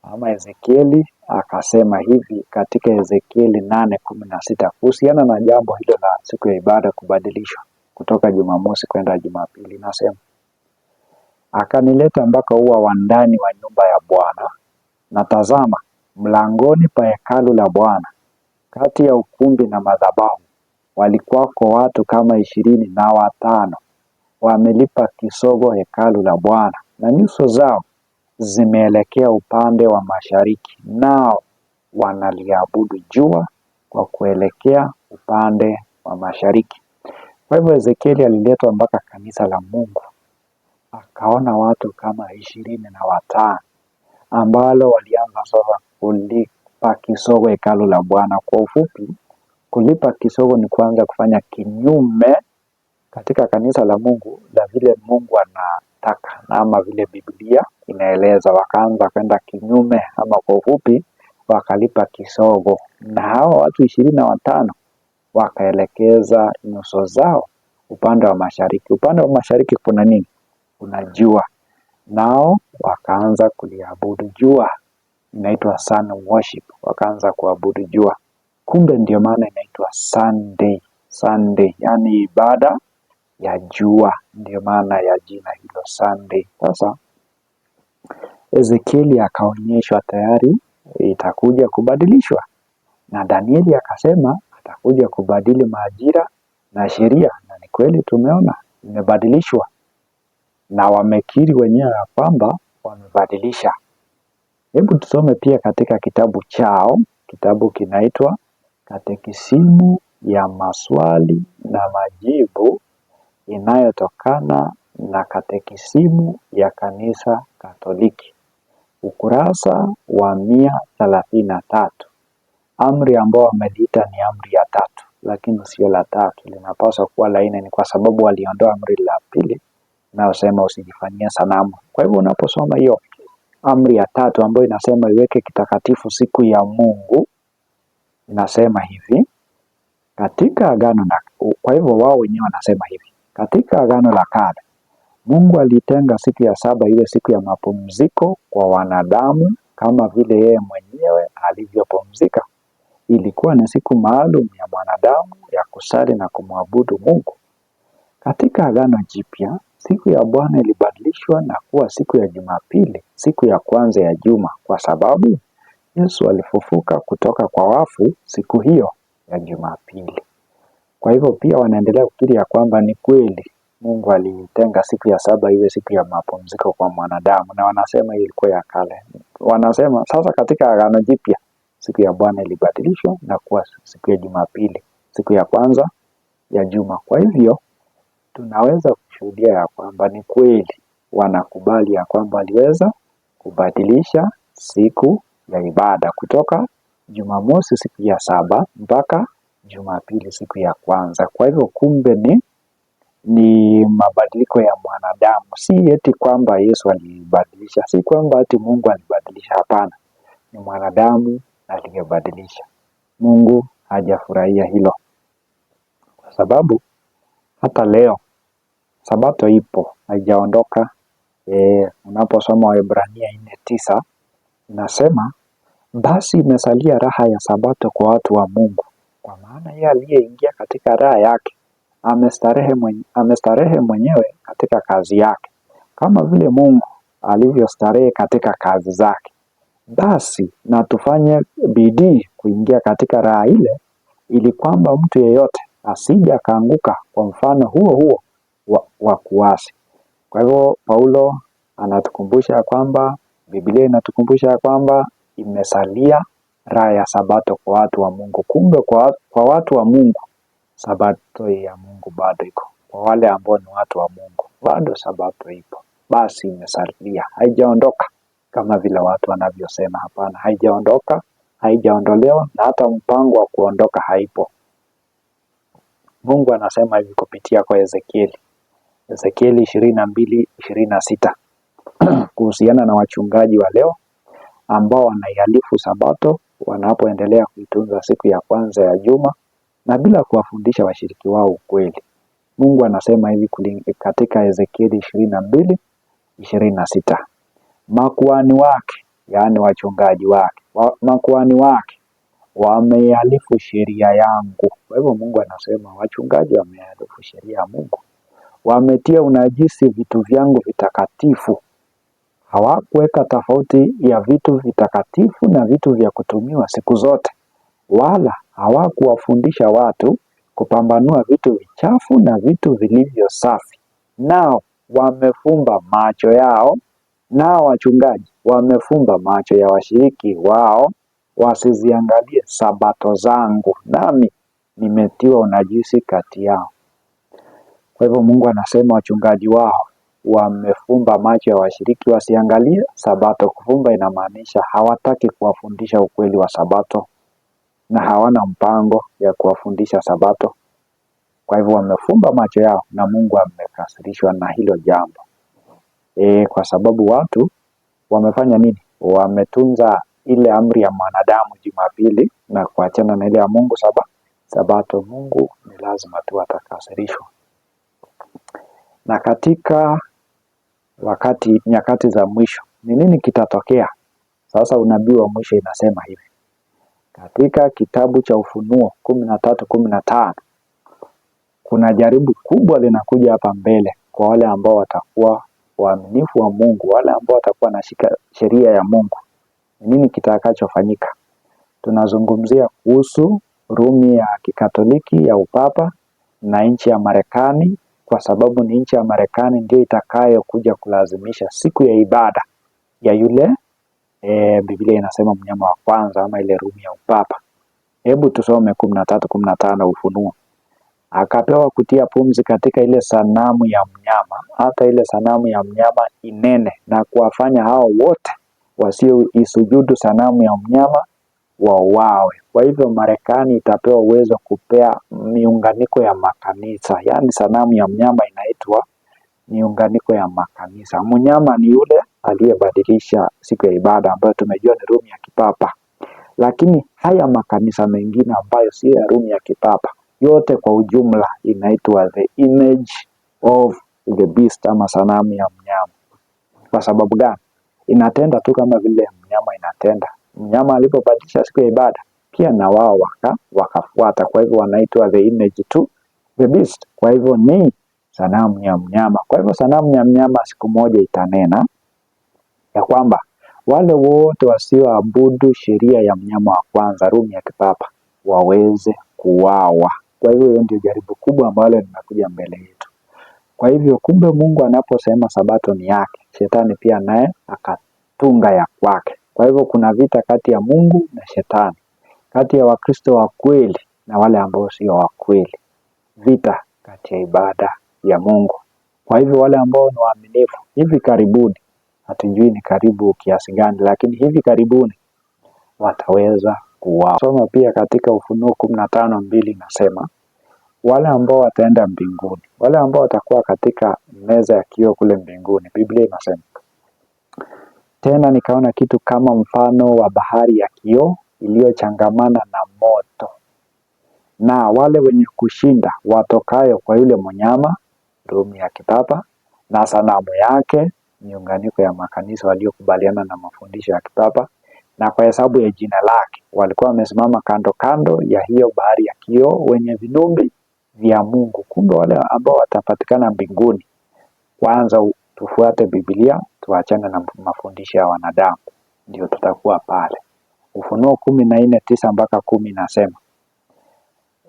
Ama Ezekieli akasema hivi katika Ezekieli 8:16 kuhusiana na jambo hilo la siku ya ibada kubadilishwa kutoka Jumamosi kwenda Jumapili. Nasema, akanileta mpaka ua wa ndani wa nyumba ya Bwana, na tazama, mlangoni pa hekalu la Bwana kati ya ukumbi na madhabahu walikuwako watu kama 25 wamelipa kisogo hekalu la Bwana, na nyuso zao zimeelekea upande wa mashariki, nao wanaliabudu jua kwa kuelekea upande wa mashariki. Kwa hivyo Ezekieli aliletwa mpaka kanisa la Mungu, akaona watu kama 25 ambalo walianza sasa kulipa kisogo hekalu la Bwana. Kwa ufupi, kulipa kisogo ni kuanza kufanya kinyume katika kanisa la Mungu la vile Mungu anataka na ama vile Biblia inaeleza. Wakaanza kwenda kinyume, ama kwa ufupi wakalipa kisogo, na hawa watu 25 wakaelekeza nyuso zao upande wa mashariki. Upande wa mashariki kuna nini? Kuna jua, nao wakaanza kuliabudu jua. Inaitwa sun worship, wakaanza kuabudu jua. Kumbe ndio maana inaitwa Sunday, yani ibada ya jua, ndio maana ya jina hilo Sunday. Sasa Ezekieli akaonyeshwa tayari itakuja kubadilishwa, na Danieli akasema atakuja kubadili majira na sheria, na ni kweli tumeona imebadilishwa, na wamekiri wenyewe ya kwamba wamebadilisha. Hebu tusome pia katika kitabu chao, kitabu kinaitwa Katekisimu ya Maswali na Majibu inayotokana na Katekisimu ya Kanisa Katoliki, ukurasa wa 133. Amri ambao wameliita ni amri ya 3, lakini sio la 3. Linapaswa kuwa la 4, ni kwa sababu waliondoa amri la 2 inayosema usijifanyie sanamu. Kwa hivyo unaposoma hiyo amri ya 3 ambayo inasema iweke kitakatifu siku ya Mungu, inasema hivi katika agano na, kwa hivyo wao wenyewe wanasema hivi, katika agano la kale Mungu alitenga siku ya 7 iwe siku ya mapumziko kwa wanadamu kama vile yeye mwenyewe alivyopumzika. Ilikuwa ni siku maalum ya mwanadamu ya kusali na kumwabudu Mungu. Katika agano jipya, siku ya Bwana ilibadilishwa na kuwa siku ya Jumapili, siku ya kwanza ya juma, kwa sababu Yesu alifufuka kutoka kwa wafu siku hiyo ya Jumapili. Kwa hivyo pia wanaendelea kukiri ya kwamba ni kweli Mungu alitenga siku ya 7 iwe siku ya mapumziko kwa mwanadamu, na wanasema hiyo ilikuwa ya kale. Wanasema sasa katika agano jipya siku ya Bwana ilibadilishwa na kuwa siku ya Jumapili, siku ya kwanza ya juma. Kwa hivyo tunaweza kushuhudia ya kwamba ni kweli wanakubali ya kwamba aliweza kubadilisha siku ya ibada kutoka Jumamosi siku ya 7 mpaka Jumapili siku ya kwanza. Kwa hivyo kumbe ni mabadiliko ya mwanadamu, si eti kwamba Yesu alibadilisha, si kwamba ati Mungu alibadilisha. Hapana, ni mwanadamu aliyebadilisha. Mungu hajafurahia hilo, kwa sababu hata leo Sabato ipo, haijaondoka. Unaposoma Waebrania 4:9 inasema basi imesalia raha ya Sabato kwa watu wa Mungu, kwa maana yeye aliyeingia katika raha yake amestarehe mwenyewe katika kazi yake, kama vile Mungu alivyostarehe katika kazi zake. Basi na tufanye bidii kuingia katika raha ile, ili kwamba mtu yeyote asije akaanguka kwa mfano huo wa kuasi. Kwa hivyo Paulo anatukumbusha kwamba Biblia inatukumbusha kwamba imesalia raha ya Sabato kwa watu wa Mungu. Kumbe kwa watu wa Mungu Sabato ya Mungu bado iko. Kwa wale ambao ni watu wa Mungu bado Sabato ipo. Basi imesalia, haijaondoka kama vile watu wanavyosema. Hapana, haijaondoka, haijaondolewa, na hata mpango wa kuondoka haipo. Mungu anasema hivi kupitia kwa Ezekieli 22:26 kuhusiana na wachungaji wa leo ambao wanaihalifu Sabato wanapoendelea kuitunza siku ya kwanza ya juma na bila kuwafundisha washiriki wao ukweli. Mungu anasema hivi katika Ezekieli 22:26, makuhani wake, yaani wachungaji wake, makuhani wake wameihalifu sheria yangu. Kwa hivyo Mungu anasema wachungaji wameihalifu sheria ya Mungu, wametia unajisi vitu vyangu vitakatifu. Hawakuweka tofauti ya vitu vitakatifu na vitu vya kutumiwa siku zote, wala Hawakuwafundisha watu kupambanua vitu vichafu na vitu vilivyo safi. Nao wamefumba macho yao, nao wachungaji wamefumba macho ya washiriki wao wasiziangalie sabato zangu, nami nimetiwa unajisi kati yao. Kwa hivyo Mungu anasema wachungaji wao wamefumba macho ya washiriki wasiangalie sabato. Kufumba inamaanisha hawataki kuwafundisha ukweli wa sabato na hawana mpango ya kuwafundisha sabato. Kwa hivyo wamefumba macho yao na Mungu amekasirishwa na hilo jambo. Kwa sababu watu wamefanya nini? Wametunza ile amri ya mwanadamu Jumapili na kuachana na ile ya Mungu sabato. Mungu ni lazima tu atakasirishwa. Na katika nyakati za mwisho ni nini kitatokea? Sasa unabii wa mwisho inasema hivi. Katika kitabu cha Ufunuo 13:15 kuna jaribu kubwa linakuja hapa mbele kwa wale ambao watakuwa waaminifu wa Mungu, wale ambao watakuwa nashika sheria ya Mungu. Nini kitakachofanyika? Tunazungumzia kuhusu Rumi ya Kikatoliki ya upapa na nchi ya Marekani, kwa sababu ni nchi ya Marekani ndio itakayokuja kulazimisha siku ya ibada ya yule Biblia inasema mnyama wa kwanza ama ile Rumi ya upapa. Hebu tusome 13:15 Ufunuo. Akapewa kutia pumzi katika ile sanamu ya mnyama, hata ile sanamu ya mnyama inene, na kuwafanya hao wote wasioisujudu sanamu ya mnyama wauawe. Kwa hivyo Marekani itapewa uwezo kupea miunganiko ya makanisa, yaani sanamu ya mnyama inaitwa miunganiko ya makanisa. Mnyama ni yule aliyebadilisha siku ya ibada ambayo tumejua ni Rumi ya kipapa, lakini haya makanisa mengine ambayo si ya Rumi ya kipapa, yote kwa ujumla inaitwa the image of the beast ama sanamu ya mnyama. Kwa sababu gani? Inatenda tu kama vile mnyama inatenda. Mnyama alipobadilisha siku ya ibada, pia na wao wakafuata. Kwa hivyo wanaitwa the image to the beast. Kwa hivyo ni sanamu ya mnyama. Kwa hivyo sanamu ya mnyama siku moja itanena ya kwamba wale wote wasioabudu sheria ya mnyama wa kwanza, Rumi ya kipapa, waweze kuuawa. Kwa hivyo hiyo ndio jaribu kubwa ambalo linakuja mbele yetu. Kwa hivyo kumbe Mungu anaposema sabato ni yake, shetani pia naye akatunga ya kwake. Kwa hivyo kuna vita kati ya Mungu na shetani, kati ya Wakristo wa kweli na wale ambao sio wa kweli, vita kati ya ibada ya Mungu. Kwa hivyo wale ambao ni waaminifu, hivi karibuni, hatujui ni karibu kiasi gani, lakini hivi karibuni wataweza kuuawa. Soma pia katika Ufunuo 15:2 nasema wale ambao wataenda mbinguni, wale ambao watakuwa katika meza ya kioo kule mbinguni. Biblia inasema, tena nikaona kitu kama mfano wa bahari ya kioo iliyochangamana na moto, na wale wenye kushinda watokayo kwa yule mnyama, Rumi ya kipapa, na sanamu yake, miunganiko ya makanisa waliokubaliana na mafundisho ya kipapa, na kwa hesabu ya jina lake, walikuwa wamesimama kando kando ya hiyo bahari ya kioo, wenye vinumbi vya Mungu. Kumbe wale ambao watapatikana mbinguni, kwanza tufuate Biblia, tuachane na mafundisho ya wanadamu, ndio tutakuwa pale. Ufunuo 14:9-10 nasema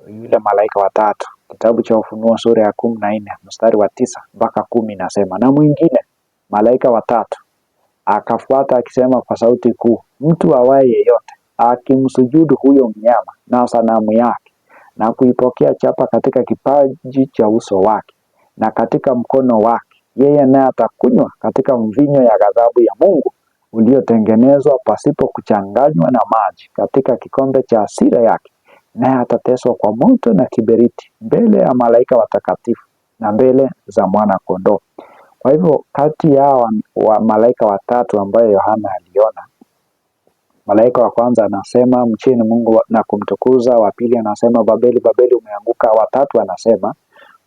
yule malaika watatu, kitabu cha Ufunuo sura ya 14 mstari wa 9-10 nasema, na mwingine malaika watatu akafuata akisema kwa sauti kuu, mtu awaye yeyote akimsujudu huyo mnyama na sanamu yake na kuipokea chapa katika kipaji cha uso wake na katika mkono wake, yeye naye atakunywa katika mvinyo ya ghadhabu ya Mungu uliotengenezwa pasipo kuchanganywa na maji katika kikombe cha hasira yake, naye atateswa kwa moto na kiberiti mbele ya malaika watakatifu na mbele za mwana kondoo. Kwa hivyo kati ya malaika watatu ambayo Yohana aliona, malaika wa kwanza anasema mcheni Mungu na kumtukuza, wa pili anasema Babeli Babeli umeanguka, watatu anasema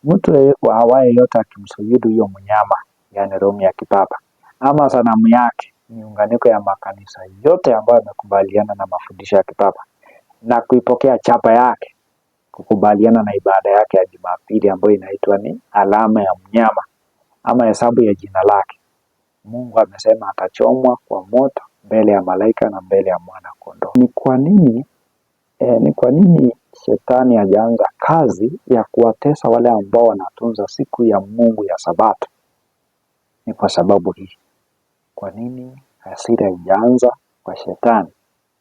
mtu awaye yote akimsujudu hiyo mnyama, yani Rumi ya kipapa, ama sanamu yake, miunganiko ya makanisa yote ambayo yamekubaliana na mafundisho ya kipapa, na kuipokea chapa yake, kukubaliana na ibada yake ya Jumapili ambayo inaitwa ni alama ya mnyama ama hesabu ya jina lake, Mungu amesema atachomwa kwa moto mbele ya malaika na mbele ya mwana kondoo. Ni kwa nini Ni kwa nini shetani hajaanza kazi ya kuwatesa wale ambao wanatunza siku ya Mungu ya Sabato? Ni kwa sababu hii. Kwa nini hasira haijaanza kwa shetani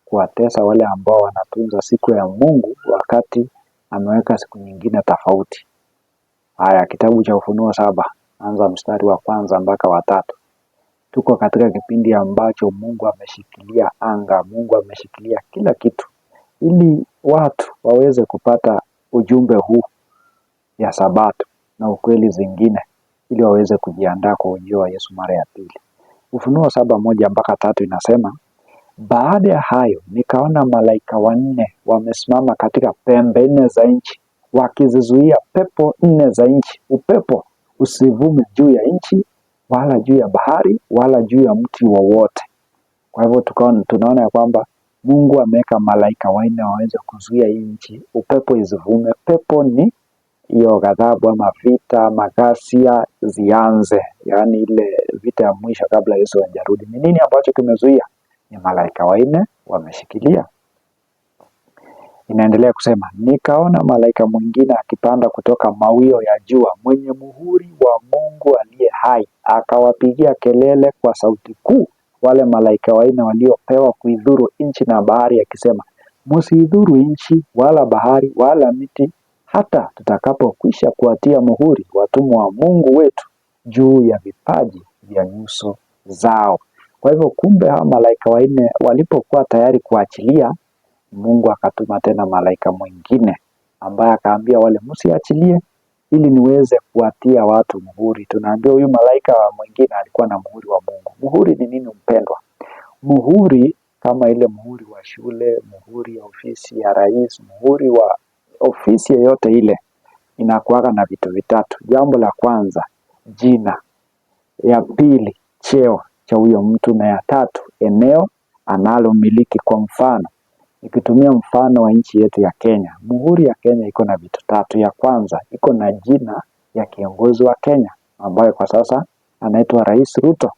kuwatesa wale ambao wanatunza siku ya Mungu wakati ameweka siku nyingine tofauti? Haya, kitabu cha Ufunuo 7 anza mstari wa 1 mpaka wa 3. Tuko katika kipindi ambacho Mungu ameshikilia anga, Mungu ameshikilia kila kitu ili watu waweze kupata ujumbe huu ya Sabato na ukweli zingine ili waweze kujiandaa kwa ujio wa Yesu mara ya pili. Ufunuo 7:1 mpaka 3 inasema, baada ya hayo nikaona malaika wanne wamesimama katika pembe 4 za nchi, wakizizuia pepo 4 za nchi, upepo usivume juu ya nchi wala juu ya bahari wala juu ya mti wowote. Kwa hivyo tunaona ya kwamba Mungu ameweka malaika wanne waweze kuzuia nchi, upepo isivume. Pepo ni hiyo ghadhabu ama vita, maghasia zianze, yaani ile vita ya mwisho kabla Yesu hajarudi. Ni nini ambacho kimezuia? Ni malaika wanne wameshikilia. Inaendelea kusema, nikaona malaika mwingine akipanda kutoka mawio ya jua, mwenye muhuri wa Mungu aliye hai, akawapigia kelele kwa sauti kuu wale malaika wanne waliopewa kuidhuru nchi na bahari, akisema, msiidhuru nchi wala bahari wala miti, hata tutakapokwisha kuwatia muhuri watumwa wa Mungu wetu juu ya vipaji vya nyuso zao. Kwa hivyo kumbe hawa malaika wanne walipokuwa tayari kuachilia, Mungu akatuma tena malaika mwingine ambaye akaambia wale, msiachilie ili niweze kuwatia watu muhuri. Tunaambiwa huyu malaika mwingine alikuwa na muhuri wa Mungu. Muhuri ni nini mpendwa? Muhuri kama ile muhuri wa shule, muhuri ya ofisi ya rais, muhuri wa ofisi yoyote ile inakuwaga na vitu vitatu. Jambo la kwanza, jina; ya pili, cheo cha huyo mtu; na ya tatu, eneo analomiliki. Kwa mfano, nikitumia mfano wa nchi yetu ya Kenya, muhuri ya Kenya iko na vitu tatu. Ya kwanza, iko na jina ya kiongozi wa Kenya ambaye kwa sasa anaitwa Rais Ruto.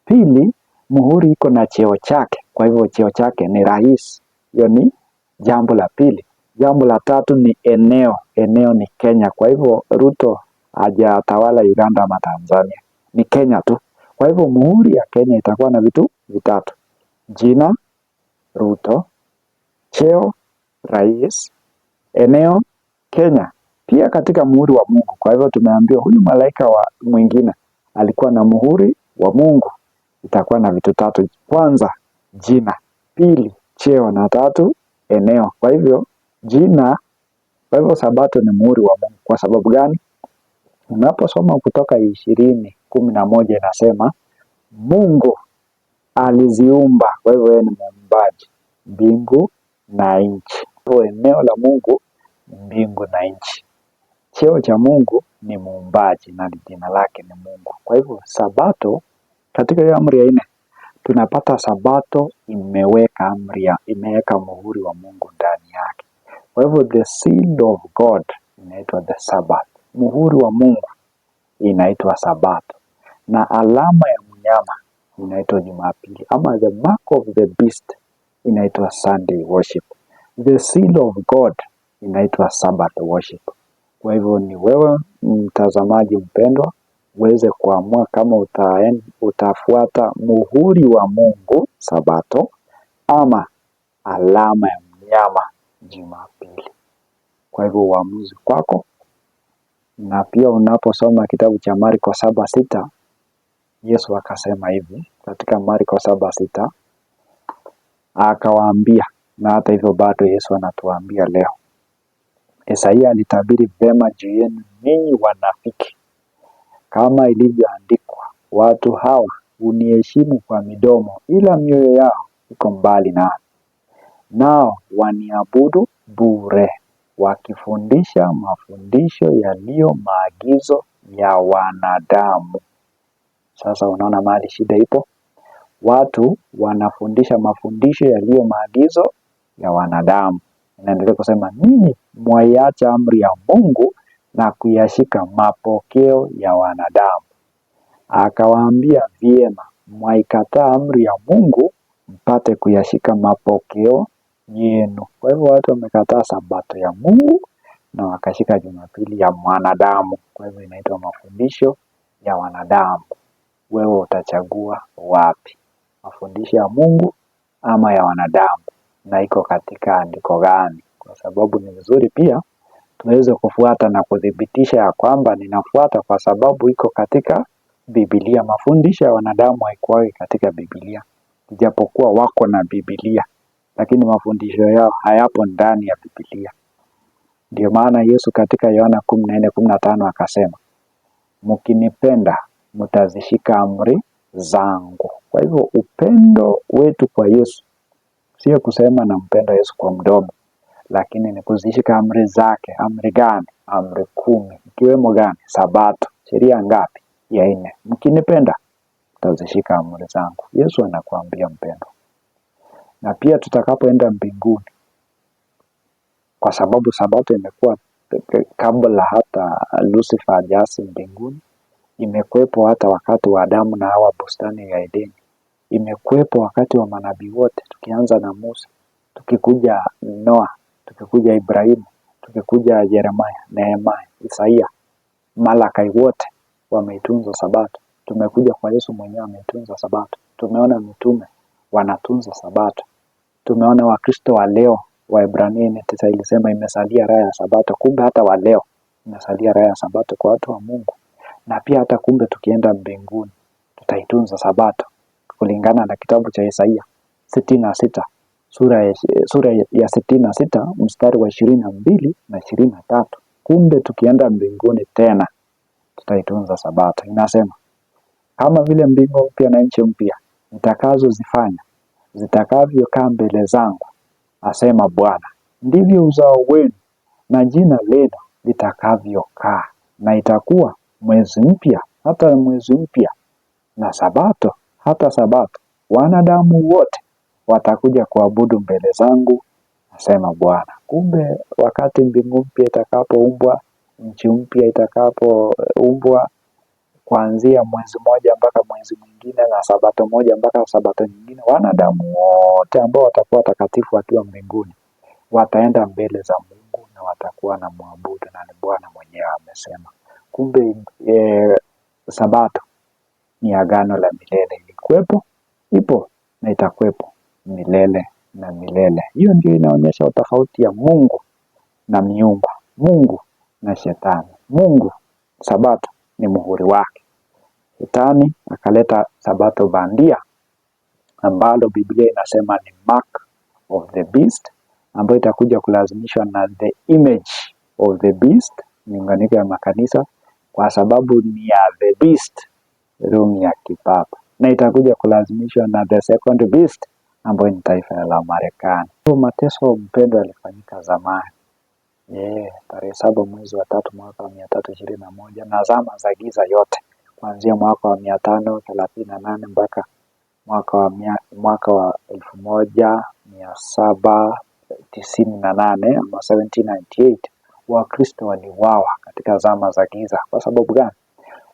Pili, muhuri iko na cheo chake, kwa hivyo cheo chake ni rais. Hiyo ni jambo la pili. Jambo la tatu ni eneo. Eneo ni Kenya, kwa hivyo Ruto hajatawala Uganda ama Tanzania, ni Kenya tu. Kwa hivyo muhuri ya Kenya itakuwa na vitu vitatu: jina Ruto, cheo rais, eneo Kenya. Pia katika muhuri wa Mungu, kwa hivyo tumeambiwa huyu malaika wa mwingine alikuwa na muhuri wa Mungu, itakuwa na vitu tatu: kwanza jina, pili cheo, na tatu eneo. Kwa hivyo jina, kwa hivyo Sabato ni muhuri wa Mungu. Kwa sababu gani? Unaposoma Kutoka 20:11 inasema Mungu aliziumba, kwa hivyo yeye ni muumbaji, mbingu na nchi. Kwa eneo la Mungu ni mbingu na nchi. Cheo cha Mungu ni muumbaji na jina lake ni Mungu. Kwa hivyo Sabato, katika hiyo amri ya 4 tunapata Sabato imeweka muhuri wa Mungu ndani yake. Kwa hivyo the seal of God inaitwa the Sabbath, muhuri wa Mungu inaitwa Sabato, na alama ya mnyama inaitwa Jumapili, ama the mark of the beast inaitwa Sunday worship. The seal of God inaitwa Sabbath worship. Kwa hivyo ni wewe mtazamaji mpendwa uweze kuamua kama utafuata muhuri wa Mungu Sabato ama alama ya mnyama Jumapili. Kwa hivyo uamuzi kwako. Na pia unaposoma kitabu cha Marko 7:6, Yesu akasema hivi katika Marko 7:6, akawaambia, na hata hivyo bado Yesu anatuambia leo. Isaia alitabiri vema juu yenu ninyi wanafiki, kama ilivyoandikwa, watu hawa huniheshimu kwa midomo, ila mioyo yao iko mbali nami. Nao waniabudu bure, wakifundisha mafundisho yaliyo maagizo ya wanadamu. Sasa unaona mahali shida ipo. Watu wanafundisha mafundisho yaliyo maagizo ya wanadamu. Inaendelea kusema, ninyi mwaiacha amri ya Mungu na kuyashika mapokeo ya wanadamu. Akawaambia, vyema, mwaikataa amri ya Mungu mpate kuyashika mapokeo yenu. Kwa hivyo watu wamekataa sabato ya Mungu na wakashika Jumapili ya mwanadamu. Kwa hivyo inaitwa mafundisho ya wanadamu. Wewe utachagua wapi? Mafundisho ya Mungu ama ya wanadamu? Na iko katika andiko gani? Kwa sababu ni vizuri pia tuweze kufuata na kudhibitisha ya kwamba ninafuata kwa sababu iko katika Biblia. Mafundisho ya wanadamu haikuwa katika Biblia, ijapokuwa wako na Biblia, lakini mafundisho yao hayapo ndani ya Biblia. Ndio maana Yesu katika Yohana 14:15 akasema, mkinipenda mtazishika amri zangu. Kwa hivyo upendo wetu kwa Yesu sio kusema nampenda Yesu kwa mdomo, lakini ni kuzishika amri zake. Amri gani? Amri 10, ikiwemo gani? Sabato. Sheria ngapi? Ya 4. Mkinipenda mtazishika amri zangu. Yesu anakuambia mpendo. Na pia tutakapoenda mbinguni, kwa sababu sabato imekuwa kabla hata Lucifer hajaasi mbinguni, imekuwepo hata wakati wa Adamu na Hawa bustani ya Edeni, imekuwepo wakati wa manabii wote, tukianza na Musa, tukikuja Noa, tukikuja Ibrahimu, tukikuja Yeremia, Nehemia, Isaia, Malakai, wote wameitunza sabato. Tumekuja kwa Yesu mwenyewe ameitunza sabato. Tumeona mitume wanatunza sabato. Tumeona Wakristo wa leo, Waebrania 9 ilisema imesalia raha ya sabato. Kumbe hata wa leo imesalia raha ya sabato kwa watu wa Mungu. Na pia hata kumbe tukienda mbinguni tutaitunza sabato kulingana na kitabu cha Isaia 66, sura ya 66 mstari wa 22 na 23. Kumbe tukienda mbinguni tena tutaitunza sabato. Inasema, kama vile mbingu mpya na nchi mpya nitakazozifanya zitakavyokaa mbele zangu, asema Bwana, ndivyo uzao wenu na jina lenu litakavyokaa. Na itakuwa mwezi mpya hata mwezi mpya, na sabato hata sabato. Wanadamu wote watakuja kuabudu mbele zangu, asema Bwana. Kumbe wakati mbingu mpya itakapoumbwa, nchi mpya itakapoumbwa, kuanzia mwezi moja mpaka mwezi mwingine na sabato moja mpaka sabato nyingine, wanadamu wote ambao watakuwa watakatifu wakiwa mbinguni wataenda mbele za Mungu na watakuwa na muabudu, na ni Bwana mwenyewe amesema. Kumbe sabato ni agano la milele. Ilikuwepo, ipo na itakuwepo milele na milele. Hiyo ndio inaonyesha utofauti ya Mungu na miungu, Mungu na shetani. Mungu, sabato ni muhuri wake. Shetani akaleta sabato bandia ambalo Biblia inasema ni mark of the beast, ambayo itakuja kulazimishwa na the image of the beast, miunganiko ya makanisa, kwa sababu ni ya the beast, Rumi ya kipapa, na itakuja kulazimishwa na the second beast ambayo ni taifa la Marekani. Mateso mpendo yalifanyika zamani, tarehe 7 mwezi wa 3 mwaka wa 321, na zama za giza yote kuanzia mwaka wa 538 mpaka mwaka wa 1798 ama 1798, Wakristo waliuawa katika zama za giza. Kwa sababu gani?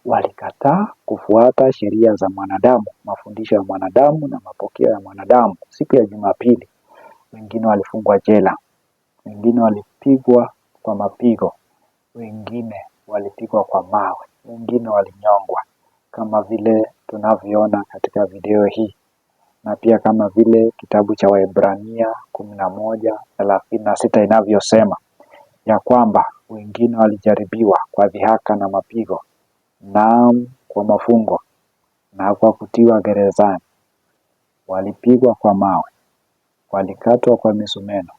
Walikataa kufuata sheria za mwanadamu, mafundisho ya mwanadamu na mapokeo ya mwanadamu. Siku ya Jumapili wengine walifungwa jela, wengine walipigwa kwa mapigo, wengine walipigwa kwa mawe, wengine walinyongwa, kama vile tunavyoona katika video hii, na pia kama vile kitabu cha Waebrania 11:36 inavyosema ya kwamba wengine walijaribiwa kwa dhihaka na mapigo, na kwa mafungo, na kwa kutiwa gerezani, walipigwa kwa mawe, walikatwa kwa misumeno,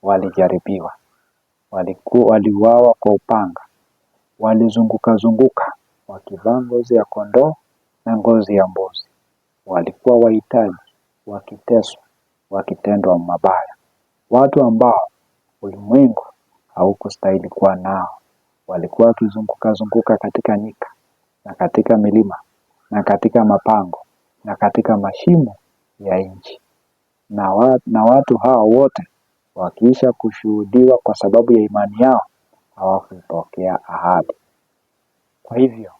walijaribiwa, waliuawa kwa upanga, walizunguka wakivaa ngozi ya kondoo na ngozi ya mbuzi, walikuwa wahitaji, wakiteswa, wakitendwa mabaya, watu ambao ulimwengu haukustahili kuwa nao. Walikuwa wakizunguka katika nyika na katika milima na katika mapango na katika mashimo ya nchi, na watu hao wote wakiisha kushuhudiwa kwa sababu ya imani yao hawakupokea ahadi. Kwa hivyo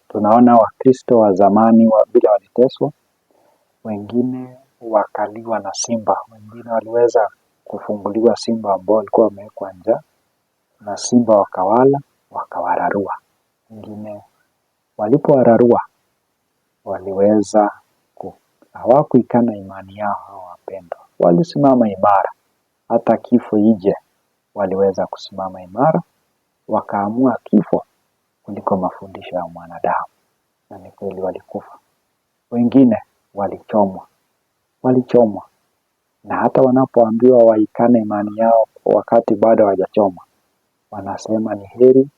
tunaona Wakristo wa zamani bila waliteswa, wengine wakaliwa na simba. Wengine waliweza kufunguliwa simba ambao walikuwa wamewekwa njaa, na simba wakawala, wakawararua. Wengine walipowararua waliweza hawakuikana imani yao. Hao wapendwa, walisimama imara, hata kifo ije waliweza kusimama imara, wakaamua kifo kuliko mafundisho ya mwanadamu, na ni kweli walikufa. Wengine walichomwa, na hata wanapoambiwa waikane imani yao wakati bado hawajachomwa, wanasema ni heri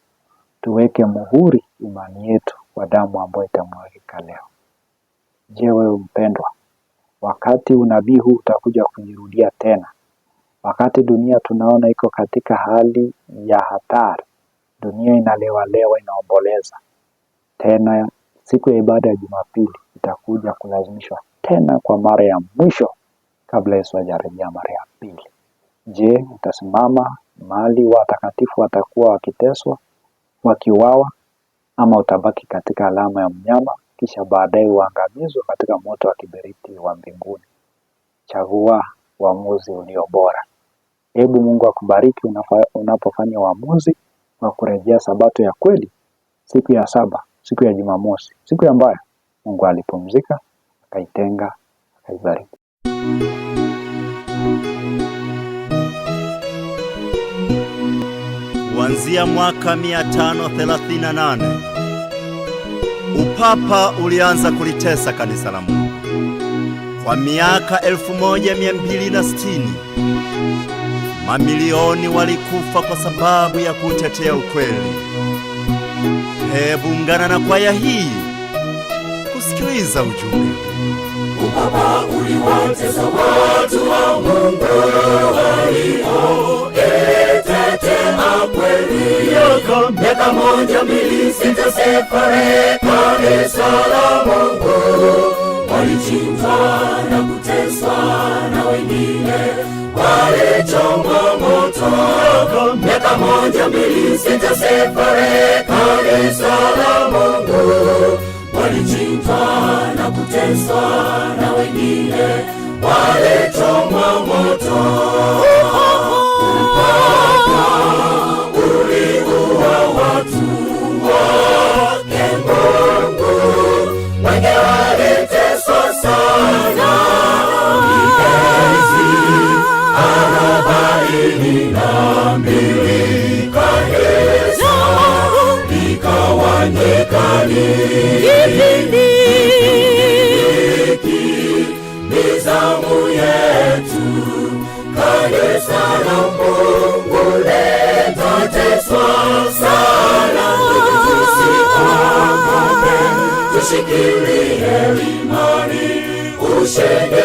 tuweke muhuri imani yetu kwa damu ambayo itamwagika leo. Je, wewe mpendwa, wakati unabii huu utakuja kujirudia tena, wakati dunia tunaona iko katika hali ya hatari, dunia inalewa, inaomboleza tena, siku ya ibada ya Jumapili itakuja kulazimishwa tena kwa mara ya mwisho kabla Yesu hajarejea mara ya pili. Je, utasimama mahali watakatifu watakuwa wakiteswa, wakiuawa, ama utabaki katika alama ya mnyama kisha baadaye uangamizwe katika moto wa kiberiti wa mbinguni? Chagua uamuzi ulio bora. Hebu Mungu akubariki unapofanya uamuzi wa kurejea sabato ya kweli, siku ya saba, siku ya Jumamosi, siku ambayo Mungu alipumzika, akaitenga, akaibariki.
Kuanzia mwaka 538 upapa ulianza kulitesa kanisa la Mungu. Kwa miaka 1260 mamilioni walikufa kwa sababu ya kutetea ukweli. Hebu ungana na kwaya hii kusikiliza ujumbe.
Upapa uliwatesa watu wa Mungu waliotetea kweli. Miaka 1260 kanisa la Mungu walichinjwa na kuteswa, na wengine walichomwa moto. Miaka 1260 kanisa la Mungu walichinjwa na kuteswa, na wengine walichomwa moto. Upapa uliua watu wake Mungu, wengi waliteswa sana. Miezi 42 kanisa likawanyika. Ni zamu yetu, kanisa la Mungu litateswa sana. Tusiogope, tushikilie imani, ushindi